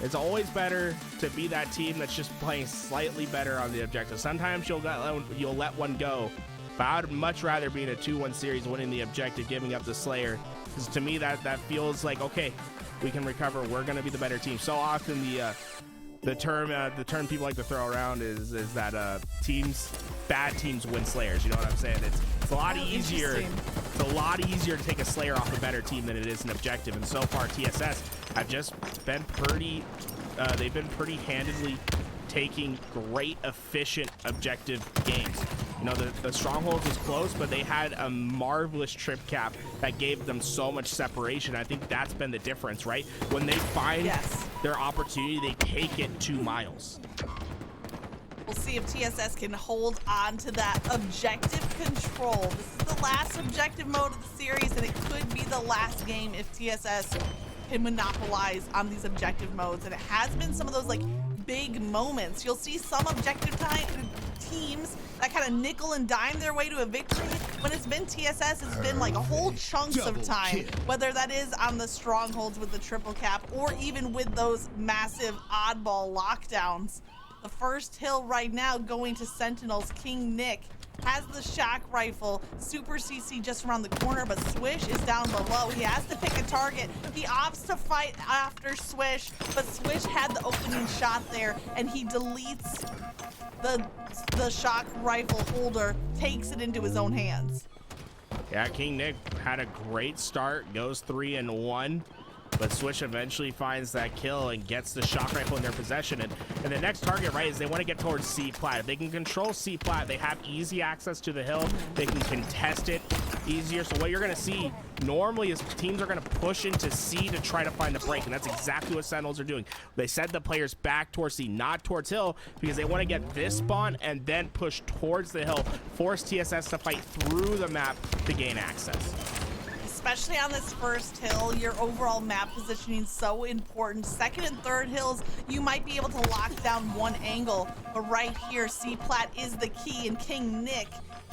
It's always better to be that team that's just playing slightly better on the objective. Sometimes you'll let one go, but I would much rather be in a 2-1 series winning the objective, giving up the Slayer. Because to me, that feels like, okay, we can recover. We're going to be the better team. So often the term people like to throw around is that bad teams win Slayers. You know what I'm saying? It's a lot easier. It's a lot easier to take a Slayer off a better team than it is an objective. And so far, TSS have just been pretty. They've been pretty handedly taking great, efficient objective games. You know, the stronghold was close, but they had a marvelous trip cap that gave them so much separation. I think that's been the difference, right? When they find their opportunity, they take it 2 miles. We'll see if TSS can hold on to that objective control. This is the last objective mode of the series, and it could be the last game if TSS can monopolize on these objective modes. And it has been some of those like big moments. You'll see some objective teams that kind of nickel and dime their way to a victory. When it's been TSS, it's been like a whole chunks of time, whether that is on the strongholds with the triple cap or even with those massive oddball lockdowns. The first hill right now going to Sentinels. KingNick has the shock rifle. SuperCC just around the corner, but Swish is down below. He has to pick a target. He opts to fight after Swish, but Swish had the opening shot there, and he deletes the shock rifle holder, takes it into his own hands. Yeah, KingNick had a great start, goes 3-1. But Swish eventually finds that kill and gets the shock rifle in their possession. And the next target, right, is they want to get towards C plat. If they can control C plat, they have easy access to the hill. They can contest it easier. So what you're going to see normally is teams are going to push into C to try to find the break. And that's exactly what Sentinels are doing. They send the players back towards C, not towards hill, because they want to get this spawn and then push towards the hill, force TSS to fight through the map to gain access. Especially on this first hill, your overall map positioning is so important. Second and third hills, you might be able to lock down one angle, but right here, C-plat is the key, and KingNick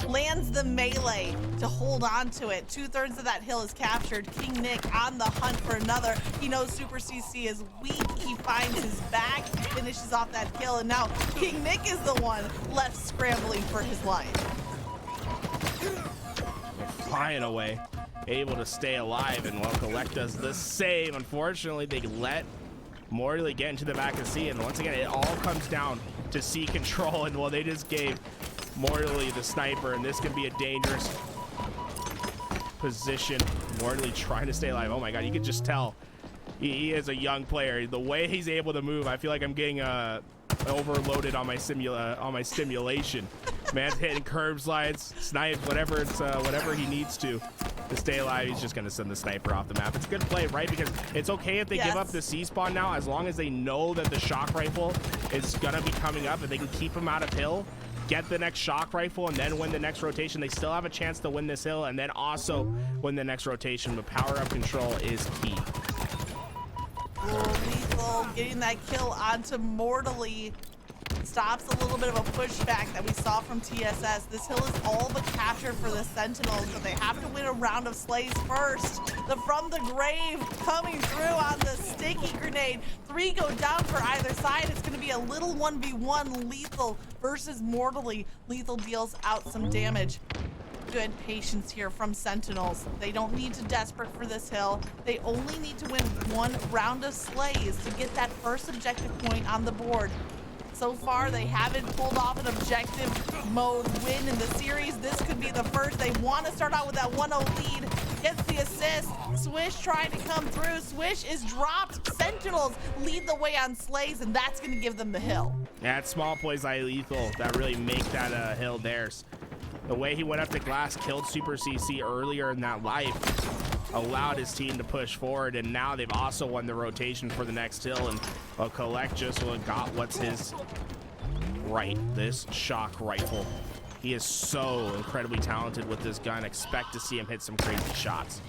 lands the melee to hold on to it. 2/3 of that hill is captured. KingNick on the hunt for another. He knows SuperCC is weak. He finds his back, finishes off that kill, and now KingNick is the one left scrambling for his life. Flying away, able to stay alive, and while Kuhlect does the same. Unfortunately, they let Morley get into the back of C, and once again, it all comes down to C control, and well, they just gave Morley the sniper, and this can be a dangerous position. Morley trying to stay alive. Oh my god, you can just tell he is a young player. The way he's able to move, I feel like I'm getting overloaded on my stimulation. Man's hitting curb slides, snipe, whatever he needs to stay alive. He's just gonna send the sniper off the map. It's a good play, right? Because it's okay if they give up the C spawn now, as long as they know that the shock rifle is gonna be coming up. If they can keep him out of hill, get the next shock rifle, and then win the next rotation, they still have a chance to win this hill and then also win the next rotation. But power up control is key. LethuL getting that kill onto Mortally. stops a little bit of a pushback that we saw from TSS. This hill is all but captured for the Sentinels, but they have to win a round of slays first. The From the Grave coming through on the sticky grenade. 3 go down for either side. It's going to be a little 1v1 LethuL versus Mortally. LethuL deals out some damage. Good patience here from Sentinels. They don't need to desperate for this hill. They only need to win 1 round of slays to get that first objective point on the board. So far, they haven't pulled off an objective mode win in the series. This could be the first. They want to start out with that 1-0 lead. Gets the assist. Swish trying to come through. Swish is dropped. Sentinels lead the way on slays, and that's going to give them the hill. Yeah, it's small plays like LethuL that really make that hill theirs. The way he went up to glass, killed SuperCC earlier in that life, allowed his team to push forward, and now they've also won the rotation for the next hill, and Kuhlect just got what's his right, this shock rifle. He is so incredibly talented with this gun. Expect to see him hit some crazy shots.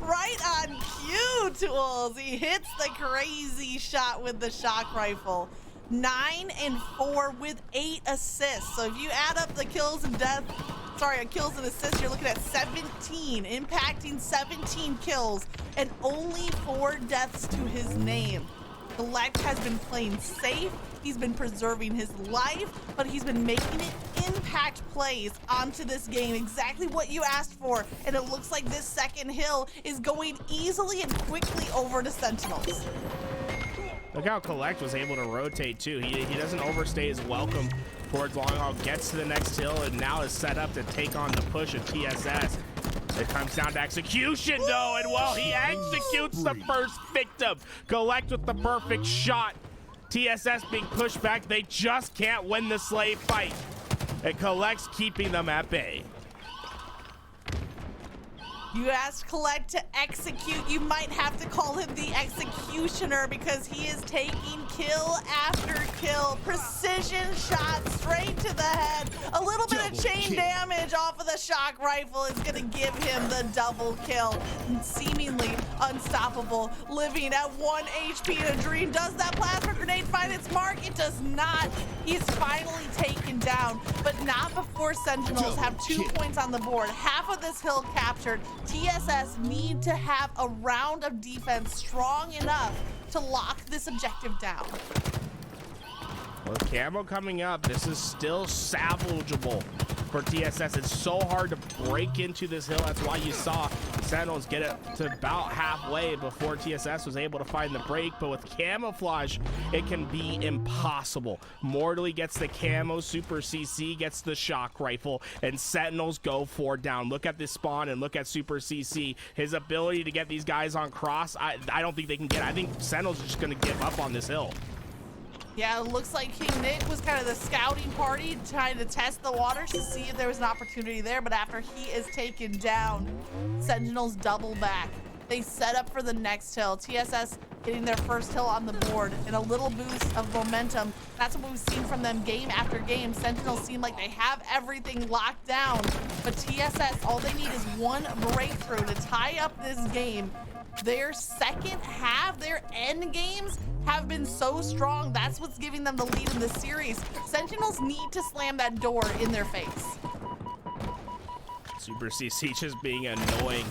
Right on cue, Tools. He hits the crazy shot with the shock rifle. 9 and 4 with 8 assists. So if you add up the kills and kills and assists, you're looking at 17, impacting 17 kills and only 4 deaths to his name. Kuhlect has been playing safe. He's been preserving his life, but he's been making it impact plays onto this game. Exactly what you asked for. And it looks like this second hill is going easily and quickly over to Sentinels. Look how Kuhlect was able to rotate too. He doesn't overstay his welcome towards long haul, gets to the next hill, and now is set up to take on the push of TSS. It comes down to execution though, and well, he executes the first victim. Kuhlect with the perfect shot. TSS being pushed back, they just can't win the slave fight. And Kuhlect's keeping them at bay. You asked Kuhlect to execute. You might have to call him the executioner because he is taking kill after kill. Precision shots straight to the head. A little bit of chain damage off of the shock rifle is going to give him the double kill. Seemingly unstoppable. Living at 1 HP in a dream. Does that plasma grenade find its mark? It does not. He's finally taken down, but not before Sentinels have 2 points on the board. Half of this hill captured. TSS need to have a round of defense strong enough to lock this objective down. With camo coming up, this is still salvageable for TSS. It's so hard to break into this hill. That's why you saw Sentinels get it to about halfway before TSS was able to find the break. But with camouflage, it can be impossible. Mortally gets the camo, SuperCC gets the shock rifle, and Sentinels go 4 down. Look at this spawn and look at SuperCC. His ability to get these guys on cross, I don't think they can get it. I think Sentinels is just going to give up on this hill. Yeah, it looks like KingNick was kind of the scouting party trying to test the waters to see if there was an opportunity there, but after he is taken down, Sentinels double back. They set up for the next hill. TSS getting their first hill on the board and a little boost of momentum. That's what we've seen from them game after game. Sentinels seem like they have everything locked down, but TSS, all they need is 1 breakthrough to tie up this game. Their second half, their end games have been so strong. That's what's giving them the lead in this series. Sentinels need to slam that door in their face. SuperCC just being annoying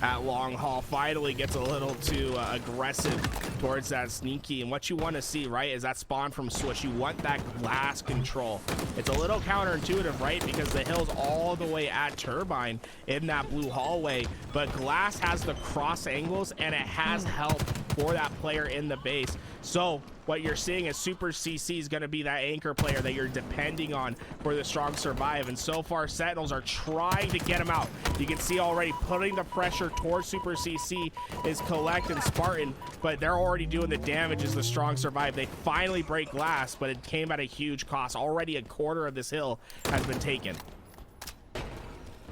at long haul, finally gets a little too aggressive towards that sneaky. And what you want to see, right, is that spawn from Swish. You want that glass control. It's a little counterintuitive, right, because the hill's all the way at Turbine in that blue hallway, but glass has the cross angles and it has help for that player in the base. So what you're seeing is SuperCC is going to be that anchor player that you're depending on for the strong survive, and so far Sentinels are trying to get him out. You can see already putting the pressure towards SuperCC is Kuhlect and Spartan, but they're already doing the damage as the strong survive. They finally break glass, but it came at a huge cost. Already a quarter of this hill has been taken.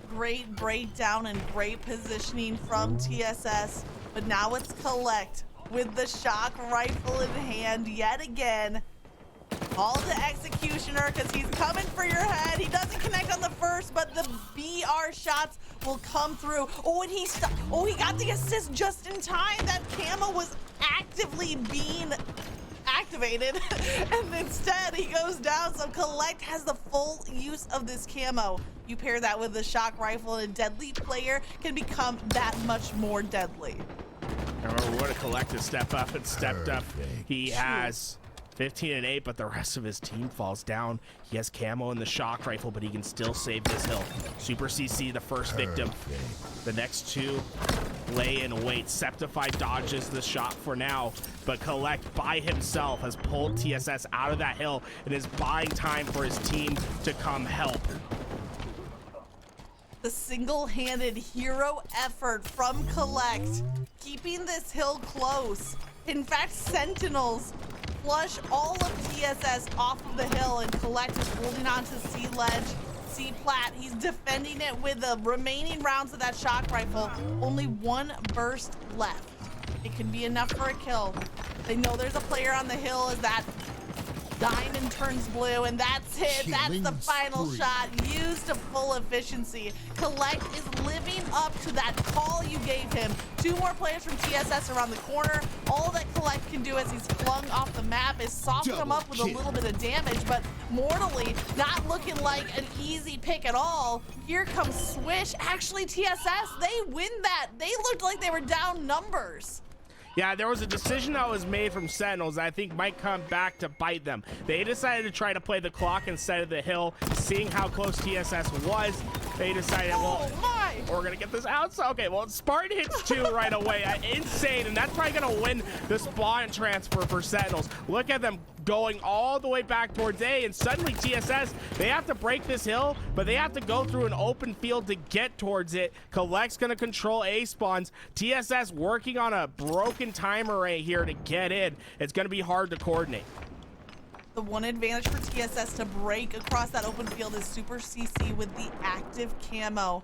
Great breakdown and great positioning from TSS, but now it's Kuhlect with the shock rifle in hand yet again. All the executioner because he's coming for your head. He doesn't connect on the first, but the BR shots will come through. Oh, and he got the assist just in time. That camo was actively being activated, and instead he goes down. So Kuhlect has the full use of this camo. You pair that with the shock rifle, and a deadly player can become that much more deadly. Remember, we're going to Kuhlect to step up and stepped up. He has 15 and 8, but the rest of his team falls down. He has camo in the shock rifle, but he can still save this hill. SuperCC, the first victim. The next two lay in wait. Sceptify dodges the shot for now, but Kuhlect by himself has pulled TSS out of that hill and is buying time for his team to come help. The single-handed hero effort from Kuhlect, keeping this hill close. In fact, Sentinels flush all of TSS off of the hill, and Kuhlect is holding on to C ledge, C plat. He's defending it with the remaining rounds of that shock rifle. Only one burst left. It can be enough for a kill. They know there's a player on the hill as that diamond turns blue, and that's it. That's the final shot, used to full efficiency. Kuhlect is living up to that call you gave him. Two more players from TSS around the corner. All that Kuhlect can do as he's flung off the map is soften him up with a little bit of damage, but mortally not looking like an easy pick at all. Here comes Swish. Actually, TSS, they win that. They looked like they were down numbers. Yeah, there was a decision that was made from Sentinels that I think might come back to bite them. They decided to try to play the clock instead of the hill. Seeing how close TSS was, they decided, well, we're going to get this out. So, okay, well, Spartan hits 2 right away. Insane, and that's probably going to win the spawn transfer for Sentinels. Look at them going all the way back towards A, and suddenly TSS, they have to break this hill, but they have to go through an open field to get towards it. Kuhlect's going to control A spawns. TSS working on a broken time array here to get in. It's going to be hard to coordinate. The one advantage for TSS to break across that open field is SuperCC with the active camo.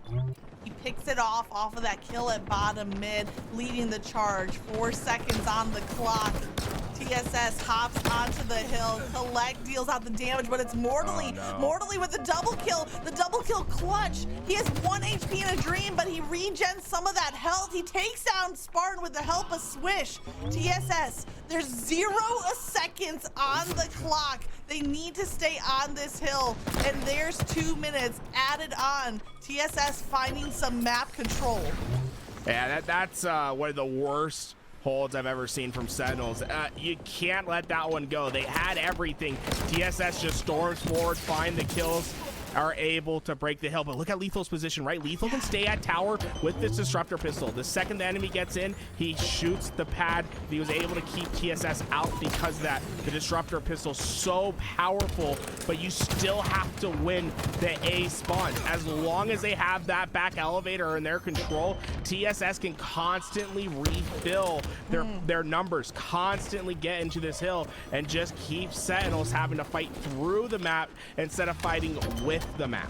He picks it off of that kill at bottom mid, leading the charge. 4 seconds on the clock. TSS hops onto the hill. Kuhlect deals out the damage, but it's mortally. Mortally with the double kill. The double kill clutch. He has 1 HP in a dream, but he regens some of that health. He takes down Spartan with the help of Swish. TSS, there's 0 seconds on the clock. They need to stay on this hill, and there's 2 minutes added on. TSS finding some map control. Yeah, that's one of the worst holds I've ever seen from Sentinels. You can't let that one go. They had everything. TSS just storms forward, find the kills, are able to break the hill. But look at LethuL's position, right? LethuL can stay at tower with this disruptor pistol. The second the enemy gets in, he shoots the pad. He was able to keep TSS out because of that. The disruptor pistol so powerful, but you still have to win the A spawns. As long as they have that back elevator in their control, TSS can constantly refill their numbers, constantly get into this hill, and just keep Sentinels having to fight through the map instead of fighting with the map.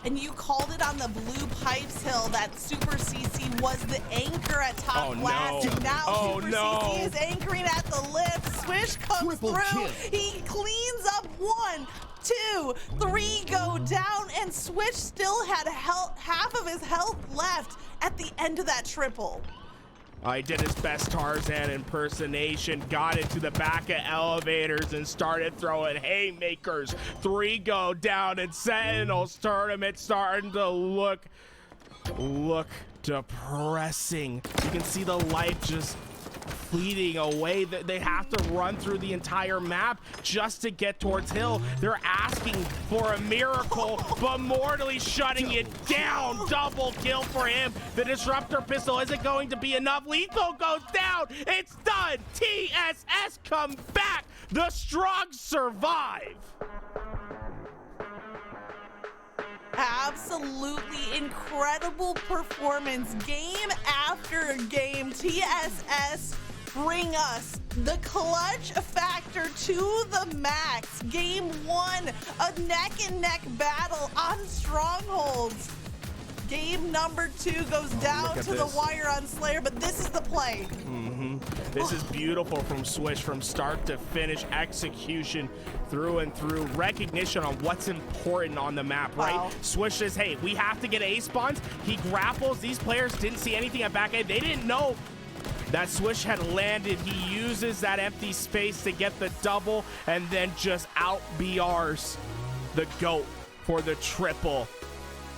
And you called it on the blue pipes hill that SuperCC was the anchor at top last. And now SuperCC is anchoring at the lift. Swish comes through. He cleans up 1, 2, 3 go down, and Swish still had half of his health left at the end of that triple. He did his best Tarzan impersonation, got into the back of elevators and started throwing haymakers. 3 go down, and Sentinels tournament starting to look depressing. You can see the light just fleeting away. They have to run through the entire map just to get towards hill. They're asking for a miracle, but mortally shutting it down. Double kill for him. The disruptor pistol isn't going to be enough. LethuL goes down. It's done. TSS come back. The strong survive. Absolutely incredible performance game after game. TSS bring us the clutch factor to the max. Game 1, a neck and neck battle on strongholds. Game number 2 goes down to the wire on Slayer, but this is the play. This is beautiful from Swish, from start to finish, execution through and through, recognition on what's important on the map, right? Swish says, hey, we have to get A spawns. He grapples. These players didn't see anything at back end. They didn't know that Swish had landed. He uses that empty space to get the double and then just out BRs the GOAT for the triple.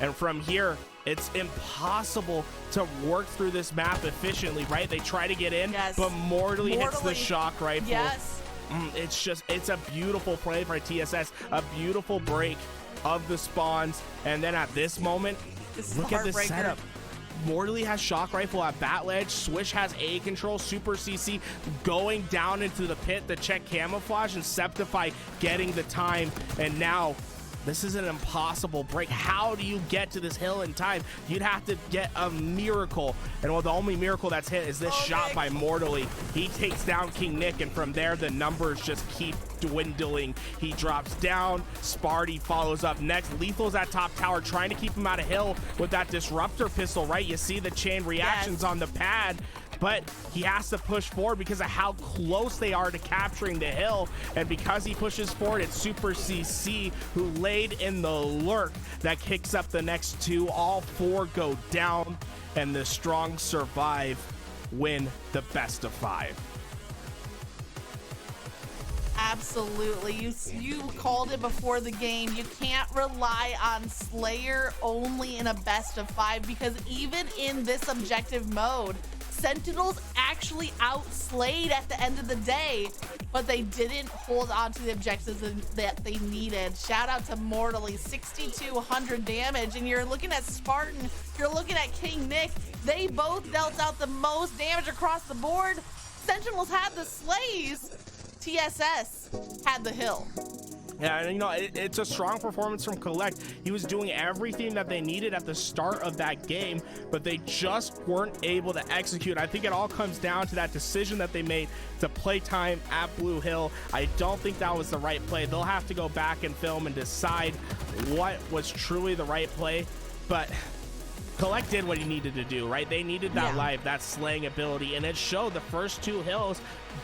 And from here, it's impossible to work through this map efficiently, right? They try to get in, but Mortally hits the shock rifle. Yes. It's a beautiful play for TSS, a beautiful break of the spawns. And then at this moment, look at this setup. Mortally has shock rifle at bat ledge. Swish has A control. SuperCC going down into the pit to check camouflage, and Sceptify getting the time. And now this is an impossible break. How do you get to this hill in time? You'd have to get a miracle. And well, the only miracle that's hit is this shot by Mortally. He takes down KingNick, and from there, the numbers just keep dwindling. He drops down. Sparty follows up next. LethuL's at top tower, trying to keep him out of hill with that disruptor pistol, right? You see the chain reactions on the pad, but he has to push forward because of how close they are to capturing the hill. And because he pushes forward, it's SuperCC who laid in the lurk that kicks up the next two. All four go down, and the strong survive, win the best of 5. Absolutely. You called it before the game. You can't rely on Slayer only in a best of 5, because even in this objective mode, Sentinels actually outslayed at the end of the day, but they didn't hold on to the objectives that they needed. Shout out to Mortally, 6,200 damage. And you're looking at Spartan, you're looking at KingNick. They both dealt out the most damage across the board. Sentinels had the slays. TSS had the hill. Yeah, and you know, it's a strong performance from Kuhlect. He was doing everything that they needed at the start of that game, but they just weren't able to execute. I think it all comes down to that decision that they made to play time at Blue Hill. I don't think that was the right play. They'll have to go back and film and decide what was truly the right play, but Kuhlect did what he needed to do, right? They needed that life, that slaying ability, and it showed. The first two hills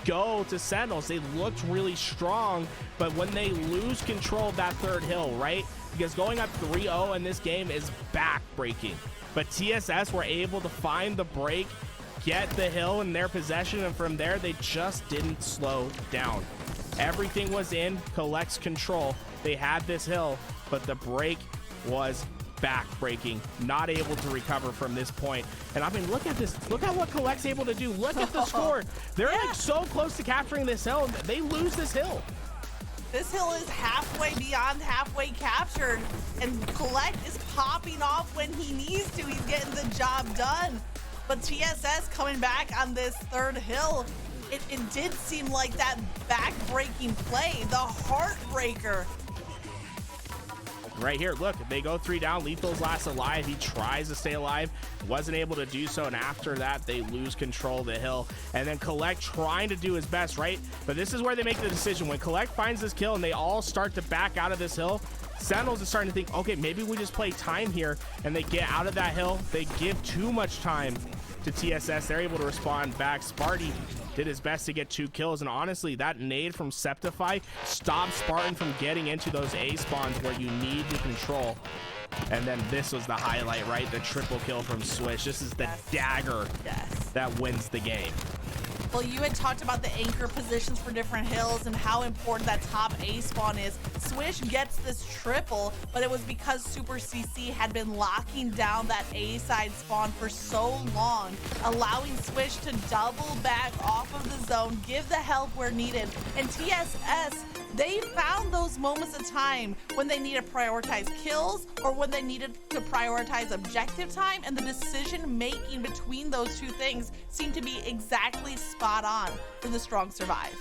go to Sentinels. They looked really strong, but when they lose control of that third hill, right? Because going up 3-0 in this game is back-breaking. But TSS were able to find the break, get the hill in their possession, and from there, they just didn't slow down. Everything was in Kuhlect's control. They had this hill, but the break was back-breaking, not able to recover from this point. And I mean, look at this. Look at what Kuhlect's able to do. Look at the score. They're like so close to capturing this hill. They lose this hill. This hill is halfway beyond halfway captured, and Kuhlect is popping off when he needs to. He's getting the job done. But TSS coming back on this third hill, it did seem like that back-breaking play, the heartbreaker. Right here, look, they go 3 down. LethuL's last alive. He tries to stay alive, wasn't able to do so, and after that, they lose control of the hill. And then Kuhlect trying to do his best, right? But this is where they make the decision. When Kuhlect finds this kill and they all start to back out of this hill, Sentinels is starting to think, okay, maybe we just play time here, and they get out of that hill. They give too much time to TSS. They're able to respond back. Sparty did his best to get 2 kills, and honestly, that nade from Sceptify stopped Spartan from getting into those A spawns where you need to control. And then this was the highlight, right? The triple kill from Swish. This is the dagger that wins the game. Well, you had talked about the anchor positions for different hills and how important that top A spawn is. Swish gets this triple, but it was because SuperCC had been locking down that A side spawn for so long, allowing Swish to double back off of the zone, give the help where needed. And TSS, they found those moments of time when they needed to prioritize kills or when they needed to prioritize objective time, and the decision making between those two things seemed to be exactly spot on for the strong survive.